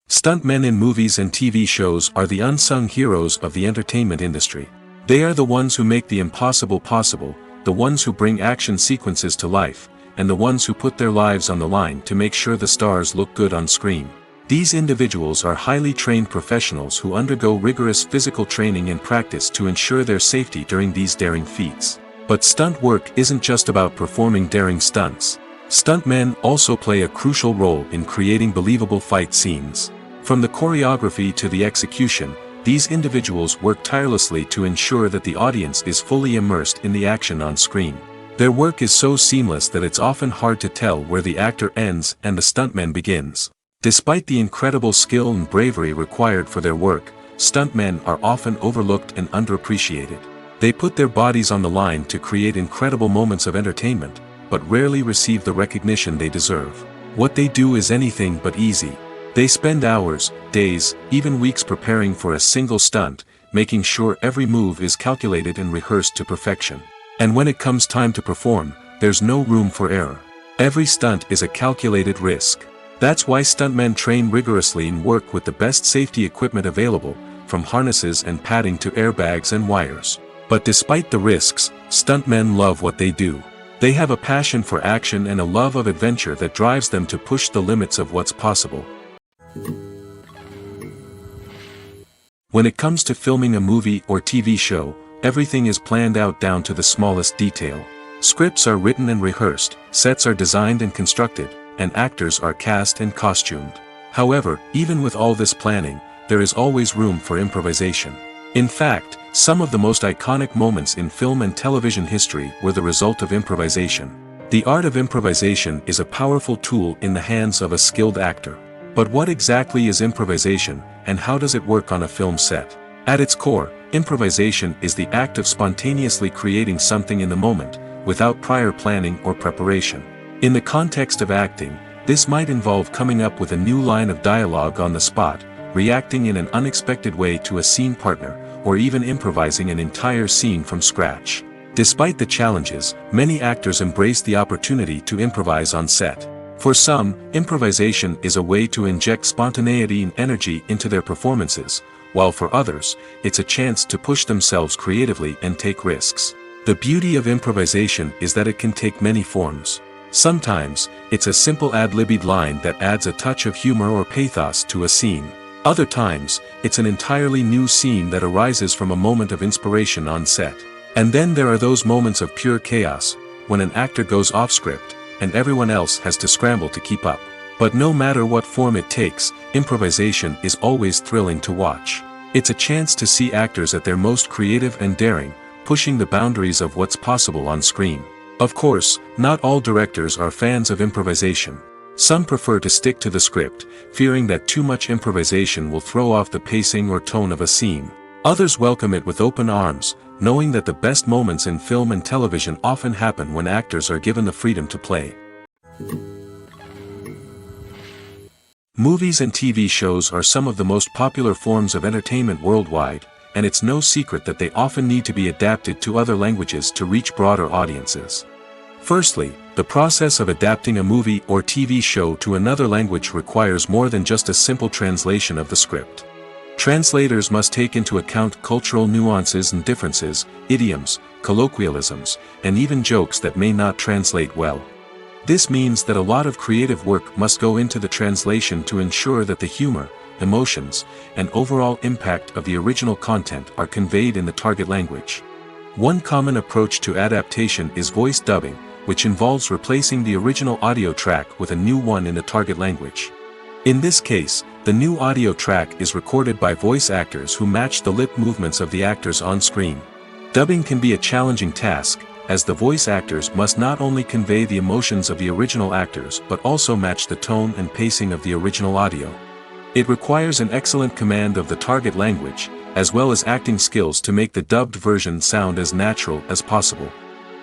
Stuntmen in movies and TV shows are the unsung heroes of the entertainment industry. They are the ones who make the impossible possible, the ones who bring action sequences to life, and the ones who put their lives on the line to make sure the stars look good on screen. These individuals are highly trained professionals who undergo rigorous physical training and practice to ensure their safety during these daring feats. But stunt work isn't just about performing daring stunts. Stuntmen also play a crucial role in creating believable fight scenes. From the choreography to the execution, these individuals work tirelessly to ensure that the audience is fully immersed in the action on screen. Their work is so seamless that it's often hard to tell where the actor ends and the stuntman begins. Despite the incredible skill and bravery required for their work, stuntmen are often overlooked and underappreciated. They put their bodies on the line to create incredible moments of entertainment, but rarely receive the recognition they deserve. What they do is anything but easy. They spend hours, days, even weeks preparing for a single stunt, making sure every move is calculated and rehearsed to perfection. And when it comes time to perform, there's no room for error. Every stunt is a calculated risk. That's why stuntmen train rigorously and work with the best safety equipment available, from harnesses and padding to airbags and wires. But despite the risks, stuntmen love what they do. They have a passion for action and a love of adventure that drives them to push the limits of what's possible. When it comes to filming a movie or TV show, everything is planned out down to the smallest detail. Scripts are written and rehearsed, sets are designed and constructed, and actors are cast and costumed. However, even with all this planning, there is always room for improvisation. In fact, some of the most iconic moments in film and television history were the result of improvisation. The art of improvisation is a powerful tool in the hands of a skilled actor. But what exactly is improvisation, and how does it work on a film set? At its core, improvisation is the act of spontaneously creating something in the moment, without prior planning or preparation. In the context of acting, this might involve coming up with a new line of dialogue on the spot, reacting in an unexpected way to a scene partner, or even improvising an entire scene from scratch. Despite the challenges, many actors embrace the opportunity to improvise on set. For some, improvisation is a way to inject spontaneity and energy into their performances, while for others, it's a chance to push themselves creatively and take risks. The beauty of improvisation is that it can take many forms. Sometimes, it's a simple ad-libbed line that adds a touch of humor or pathos to a scene. Other times, it's an entirely new scene that arises from a moment of inspiration on set. And then there are those moments of pure chaos, when an actor goes off script, and everyone else has to scramble to keep up. But no matter what form it takes, improvisation is always thrilling to watch. It's a chance to see actors at their most creative and daring, pushing the boundaries of what's possible on screen. Of course, not all directors are fans of improvisation. Some prefer to stick to the script, fearing that too much improvisation will throw off the pacing or tone of a scene. Others welcome it with open arms, knowing that the best moments in film and television often happen when actors are given the freedom to play. Movies and TV shows are some of the most popular forms of entertainment worldwide, and it's no secret that they often need to be adapted to other languages to reach broader audiences. Firstly, the process of adapting a movie or TV show to another language requires more than just a simple translation of the script. Translators must take into account cultural nuances and differences, idioms, colloquialisms, and even jokes that may not translate well. This means that a lot of creative work must go into the translation to ensure that the humor, emotions, and overall impact of the original content are conveyed in the target language. One common approach to adaptation is voice dubbing, which involves replacing the original audio track with a new one in the target language. In this case, the new audio track is recorded by voice actors who match the lip movements of the actors on screen. Dubbing can be a challenging task, as the voice actors must not only convey the emotions of the original actors but also match the tone and pacing of the original audio. It requires an excellent command of the target language, as well as acting skills to make the dubbed version sound as natural as possible.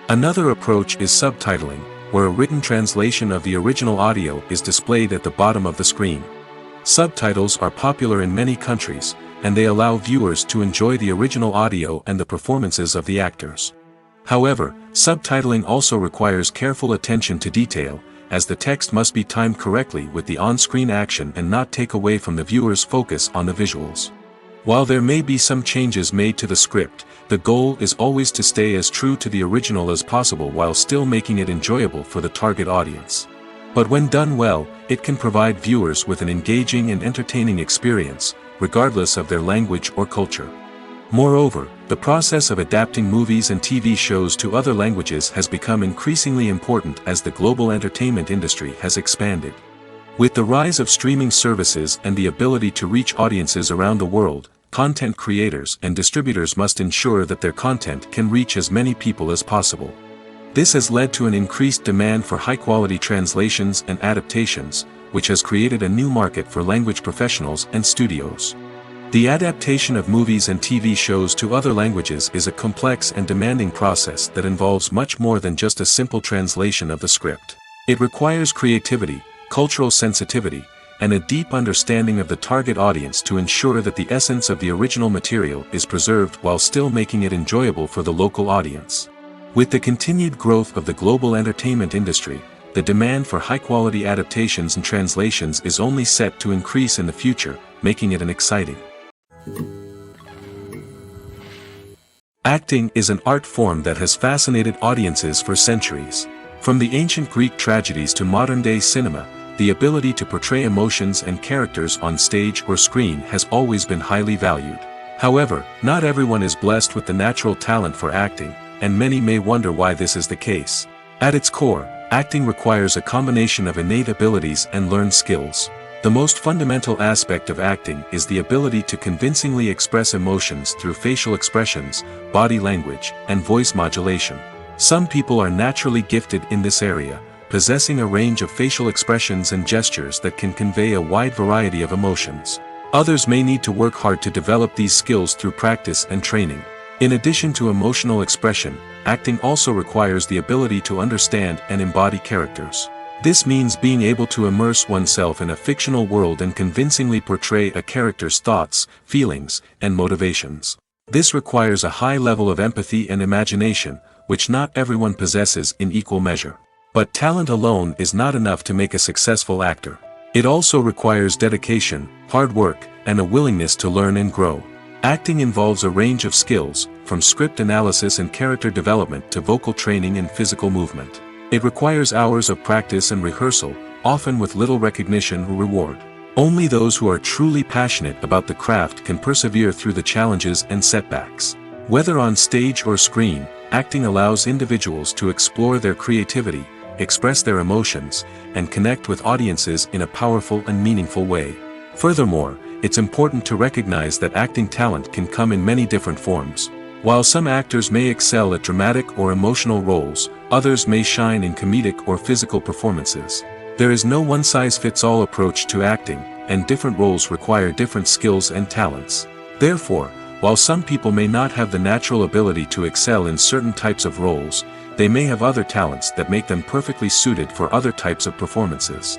Another approach is subtitling, where a written translation of the original audio is displayed at the bottom of the screen. Subtitles are popular in many countries, and they allow viewers to enjoy the original audio and the performances of the actors. However, subtitling also requires careful attention to detail, as the text must be timed correctly with the on-screen action and not take away from the viewer's focus on the visuals. While there may be some changes made to the script, the goal is always to stay as true to the original as possible while still making it enjoyable for the target audience. But when done well, it can provide viewers with an engaging and entertaining experience, regardless of their language or culture. Moreover, the process of adapting movies and TV shows to other languages has become increasingly important as the global entertainment industry has expanded. With the rise of streaming services and the ability to reach audiences around the world, content creators and distributors must ensure that their content can reach as many people as possible. This has led to an increased demand for high-quality translations and adaptations, which has created a new market for language professionals and studios. The adaptation of movies and TV shows to other languages is a complex and demanding process that involves much more than just a simple translation of the script. It requires creativity, cultural sensitivity, and a deep understanding of the target audience to ensure that the essence of the original material is preserved while still making it enjoyable for the local audience. With the continued growth of the global entertainment industry, the demand for high-quality adaptations and translations is only set to increase in the future, making it an exciting. Acting is an art form that has fascinated audiences for centuries. From the ancient Greek tragedies to modern-day cinema, the ability to portray emotions and characters on stage or screen has always been highly valued. However, not everyone is blessed with the natural talent for acting, and many may wonder why this is the case. At its core, acting requires a combination of innate abilities and learned skills. The most fundamental aspect of acting is the ability to convincingly express emotions through facial expressions, body language, and voice modulation. Some people are naturally gifted in this area, possessing a range of facial expressions and gestures that can convey a wide variety of emotions. Others may need to work hard to develop these skills through practice and training. In addition to emotional expression, acting also requires the ability to understand and embody characters. This means being able to immerse oneself in a fictional world and convincingly portray a character's thoughts, feelings, and motivations. This requires a high level of empathy and imagination, which not everyone possesses in equal measure. But talent alone is not enough to make a successful actor. It also requires dedication, hard work, and a willingness to learn and grow. Acting involves a range of skills, from script analysis and character development to vocal training and physical movement. It requires hours of practice and rehearsal, often with little recognition or reward. Only those who are truly passionate about the craft can persevere through the challenges and setbacks. Whether on stage or screen, acting allows individuals to explore their creativity, express their emotions, and connect with audiences in a powerful and meaningful way. Furthermore, it's important to recognize that acting talent can come in many different forms. While some actors may excel at dramatic or emotional roles, others may shine in comedic or physical performances. There is no one-size-fits-all approach to acting, and different roles require different skills and talents. Therefore, while some people may not have the natural ability to excel in certain types of roles, they may have other talents that make them perfectly suited for other types of performances.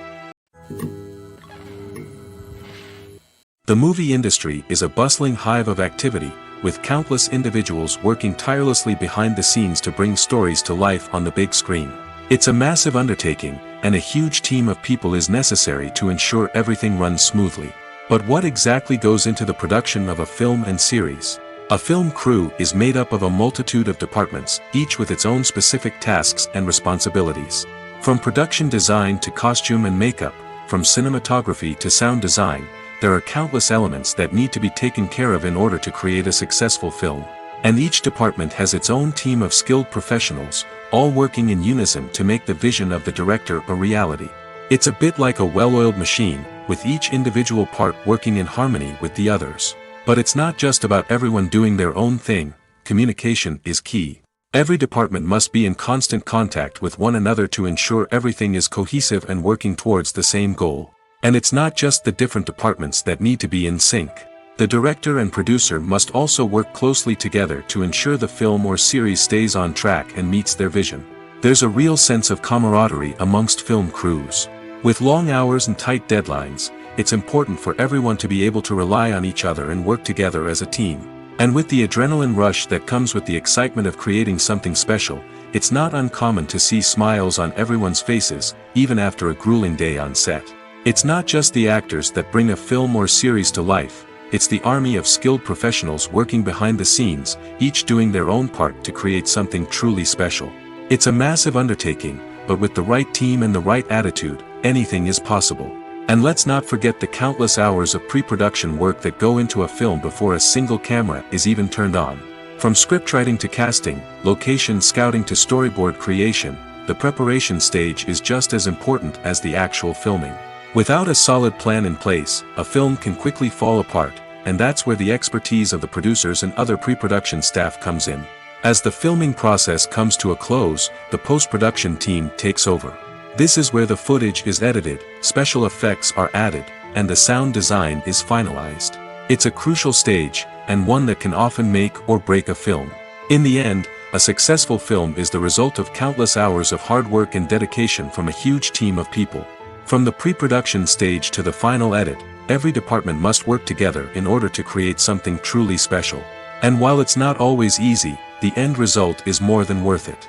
The movie industry is a bustling hive of activity, with countless individuals working tirelessly behind the scenes to bring stories to life on the big screen. It's a massive undertaking, and a huge team of people is necessary to ensure everything runs smoothly. But what exactly goes into the production of a film and series? A film crew is made up of a multitude of departments, each with its own specific tasks and responsibilities. From production design to costume and makeup, from cinematography to sound design, there are countless elements that need to be taken care of in order to create a successful film. And each department has its own team of skilled professionals, all working in unison to make the vision of the director a reality. It's a bit like a well-oiled machine, with each individual part working in harmony with the others. But it's not just about everyone doing their own thing. communication is key. Every department must be in constant contact with one another to ensure everything is cohesive and working towards the same goal. And it's not just the different departments that need to be in sync. The director and producer must also work closely together to ensure the film or series stays on track and meets their vision. There's a real sense of camaraderie amongst film crews. With long hours and tight deadlines, it's important for everyone to be able to rely on each other and work together as a team. And with the adrenaline rush that comes with the excitement of creating something special, it's not uncommon to see smiles on everyone's faces, even after a grueling day on set. It's not just the actors that bring a film or series to life, it's the army of skilled professionals working behind the scenes, each doing their own part to create something truly special. It's a massive undertaking, but with the right team and the right attitude, anything is possible. And let's not forget the countless hours of pre-production work that go into a film before a single camera is even turned on. From scriptwriting to casting, location scouting to storyboard creation, the preparation stage is just as important as the actual filming. Without a solid plan in place, a film can quickly fall apart, and that's where the expertise of the producers and other pre-production staff comes in. As the filming process comes to a close, the post-production team takes over. This is where the footage is edited, special effects are added, and the sound design is finalized. It's a crucial stage, and one that can often make or break a film. In the end, a successful film is the result of countless hours of hard work and dedication from a huge team of people. From the pre-production stage to the final edit, every department must work together in order to create something truly special. And while it's not always easy, the end result is more than worth it.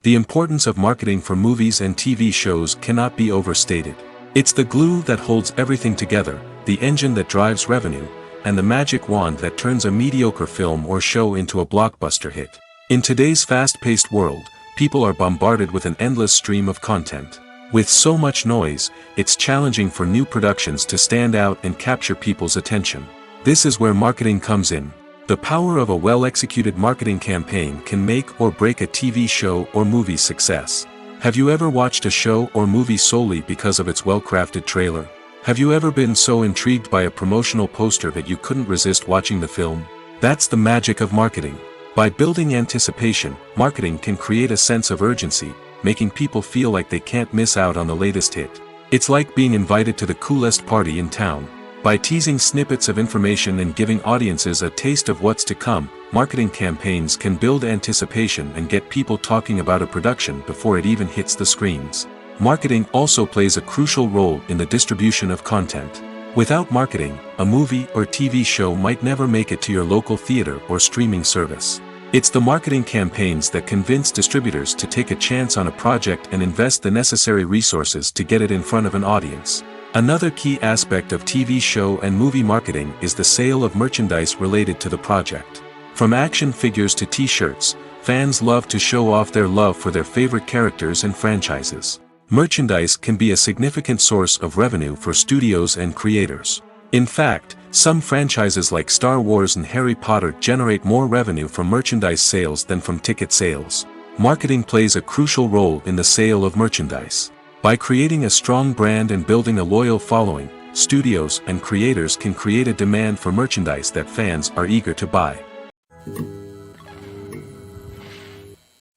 The importance of marketing for movies and TV shows cannot be overstated. It's the glue that holds everything together, the engine that drives revenue, and the magic wand that turns a mediocre film or show into a blockbuster hit. In today's fast-paced world, people are bombarded with an endless stream of content. With so much noise, it's challenging for new productions to stand out and capture people's attention. This is where marketing comes in. The power of a well-executed marketing campaign can make or break a TV show or movie's success. Have you ever watched a show or movie solely because of its well-crafted trailer? Have you ever been so intrigued by a promotional poster that you couldn't resist watching the film? That's the magic of marketing. By building anticipation, marketing can create a sense of urgency, making people feel like they can't miss out on the latest hit. It's like being invited to the coolest party in town. By teasing snippets of information and giving audiences a taste of what's to come, marketing campaigns can build anticipation and get people talking about a production before it even hits the screens. Marketing also plays a crucial role in the distribution of content. Without marketing, a movie or TV show might never make it to your local theater or streaming service. It's the marketing campaigns that convince distributors to take a chance on a project and invest the necessary resources to get it in front of an audience. Another key aspect of TV show and movie marketing is the sale of merchandise related to the project. From action figures to t-shirts, fans love to show off their love for their favorite characters and franchises. Merchandise can be a significant source of revenue for studios and creators. In fact, some franchises like Star Wars and Harry Potter generate more revenue from merchandise sales than from ticket sales. Marketing plays a crucial role in the sale of merchandise. By creating a strong brand and building a loyal following, studios and creators can create a demand for merchandise that fans are eager to buy.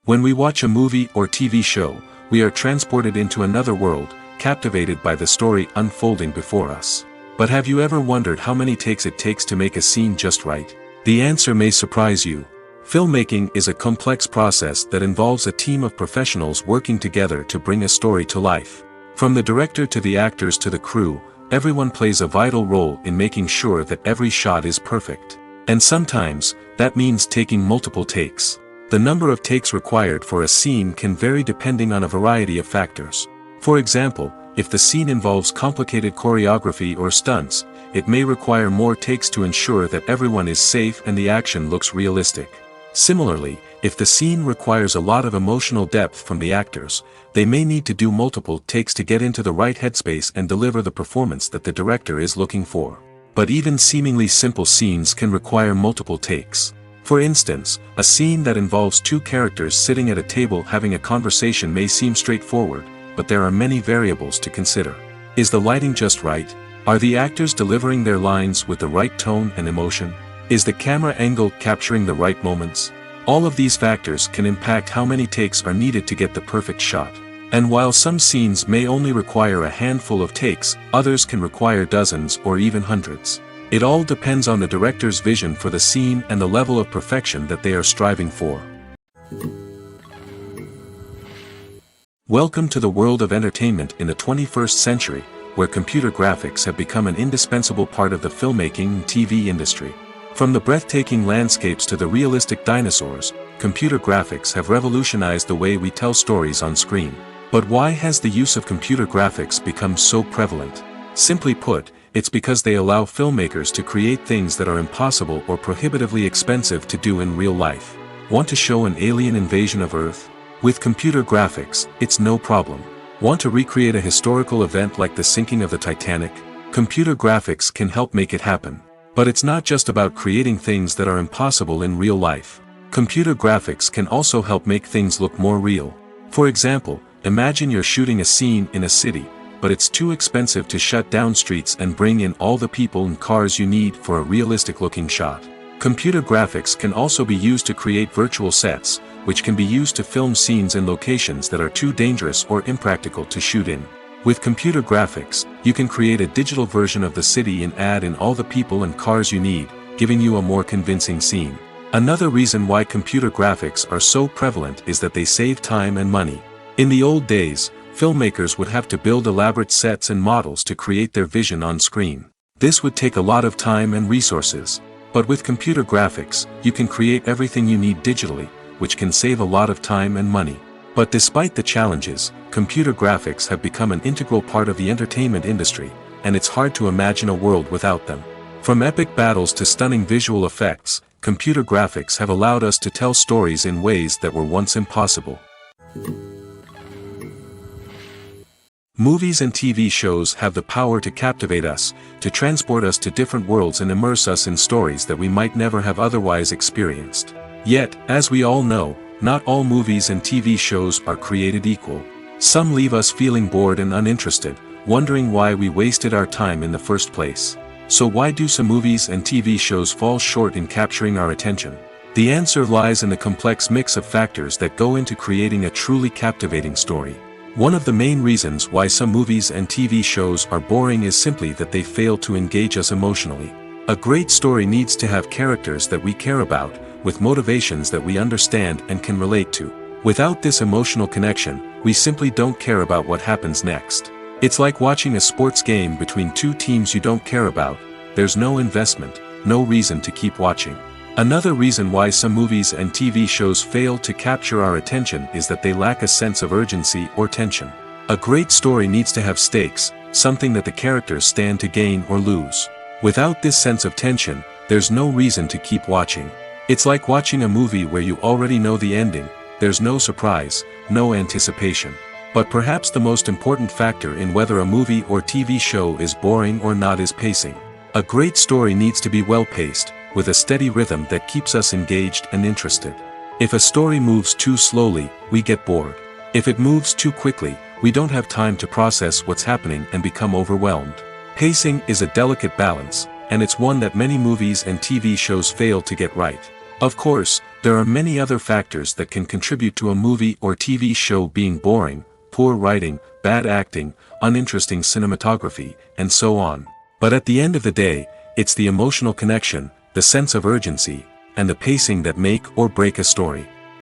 When we watch a movie or TV show, we are transported into another world, captivated by the story unfolding before us. But have you ever wondered how many takes it takes to make a scene just right? The answer may surprise you. Filmmaking is a complex process that involves a team of professionals working together to bring a story to life. From the director to the actors to the crew, everyone plays a vital role in making sure that every shot is perfect. And sometimes, that means taking multiple takes. The number of takes required for a scene can vary depending on a variety of factors. For example, if the scene involves complicated choreography or stunts, it may require more takes to ensure that everyone is safe and the action looks realistic. Similarly, if the scene requires a lot of emotional depth from the actors, they may need to do multiple takes to get into the right headspace and deliver the performance that the director is looking for. But even seemingly simple scenes can require multiple takes. For instance, a scene that involves two characters sitting at a table having a conversation may seem straightforward, but there are many variables to consider. Is the lighting just right? Are the actors delivering their lines with the right tone and emotion? Is the camera angle capturing the right moments? All of these factors can impact how many takes are needed to get the perfect shot. And while some scenes may only require a handful of takes, others can require dozens or even hundreds. It all depends on the director's vision for the scene and the level of perfection that they are striving for. Welcome to the world of entertainment in the 21st century, where computer graphics have become an indispensable part of the filmmaking and TV industry. From the breathtaking landscapes to the realistic dinosaurs, computer graphics have revolutionized the way we tell stories on screen. But why has the use of computer graphics become so prevalent? Simply put, it's because they allow filmmakers to create things that are impossible or prohibitively expensive to do in real life. Want to show an alien invasion of Earth? With computer graphics, it's no problem. Want to recreate a historical event like the sinking of the Titanic? Computer graphics can help make it happen. But it's not just about creating things that are impossible in real life. Computer graphics can also help make things look more real. For example, imagine you're shooting a scene in a city, but it's too expensive to shut down streets and bring in all the people and cars you need for a realistic-looking shot. Computer graphics can also be used to create virtual sets, which can be used to film scenes in locations that are too dangerous or impractical to shoot in. With computer graphics, you can create a digital version of the city and add in all the people and cars you need, giving you a more convincing scene. Another reason why computer graphics are so prevalent is that they save time and money. In the old days, filmmakers would have to build elaborate sets and models to create their vision on screen. This would take a lot of time and resources. But with computer graphics, you can create everything you need digitally, which can save a lot of time and money. But despite the challenges, computer graphics have become an integral part of the entertainment industry, and it's hard to imagine a world without them. From epic battles to stunning visual effects, computer graphics have allowed us to tell stories in ways that were once impossible. Movies and TV shows have the power to captivate us, to transport us to different worlds and immerse us in stories that we might never have otherwise experienced. Yet, as we all know, not all movies and TV shows are created equal. Some leave us feeling bored and uninterested, wondering why we wasted our time in the first place. So why do some movies and TV shows fall short in capturing our attention? The answer lies in the complex mix of factors that go into creating a truly captivating story. One of the main reasons why some movies and TV shows are boring is simply that they fail to engage us emotionally. A great story needs to have characters that we care about, with motivations that we understand and can relate to. Without this emotional connection, we simply don't care about what happens next. It's like watching a sports game between two teams you don't care about. There's no investment, no reason to keep watching. Another reason why some movies and TV shows fail to capture our attention is that they lack a sense of urgency or tension. A great story needs to have stakes, something that the characters stand to gain or lose. Without this sense of tension, there's no reason to keep watching. It's like watching a movie where you already know the ending, there's no surprise, no anticipation. But perhaps the most important factor in whether a movie or TV show is boring or not is pacing. A great story needs to be well-paced, with a steady rhythm that keeps us engaged and interested. If a story moves too slowly, we get bored. If it moves too quickly, we don't have time to process what's happening and become overwhelmed. Pacing is a delicate balance, and it's one that many movies and TV shows fail to get right. Of course, there are many other factors that can contribute to a movie or TV show being boring: poor writing, bad acting, uninteresting cinematography, and so on. But at the end of the day, it's the emotional connection, the sense of urgency, and the pacing that make or break a story.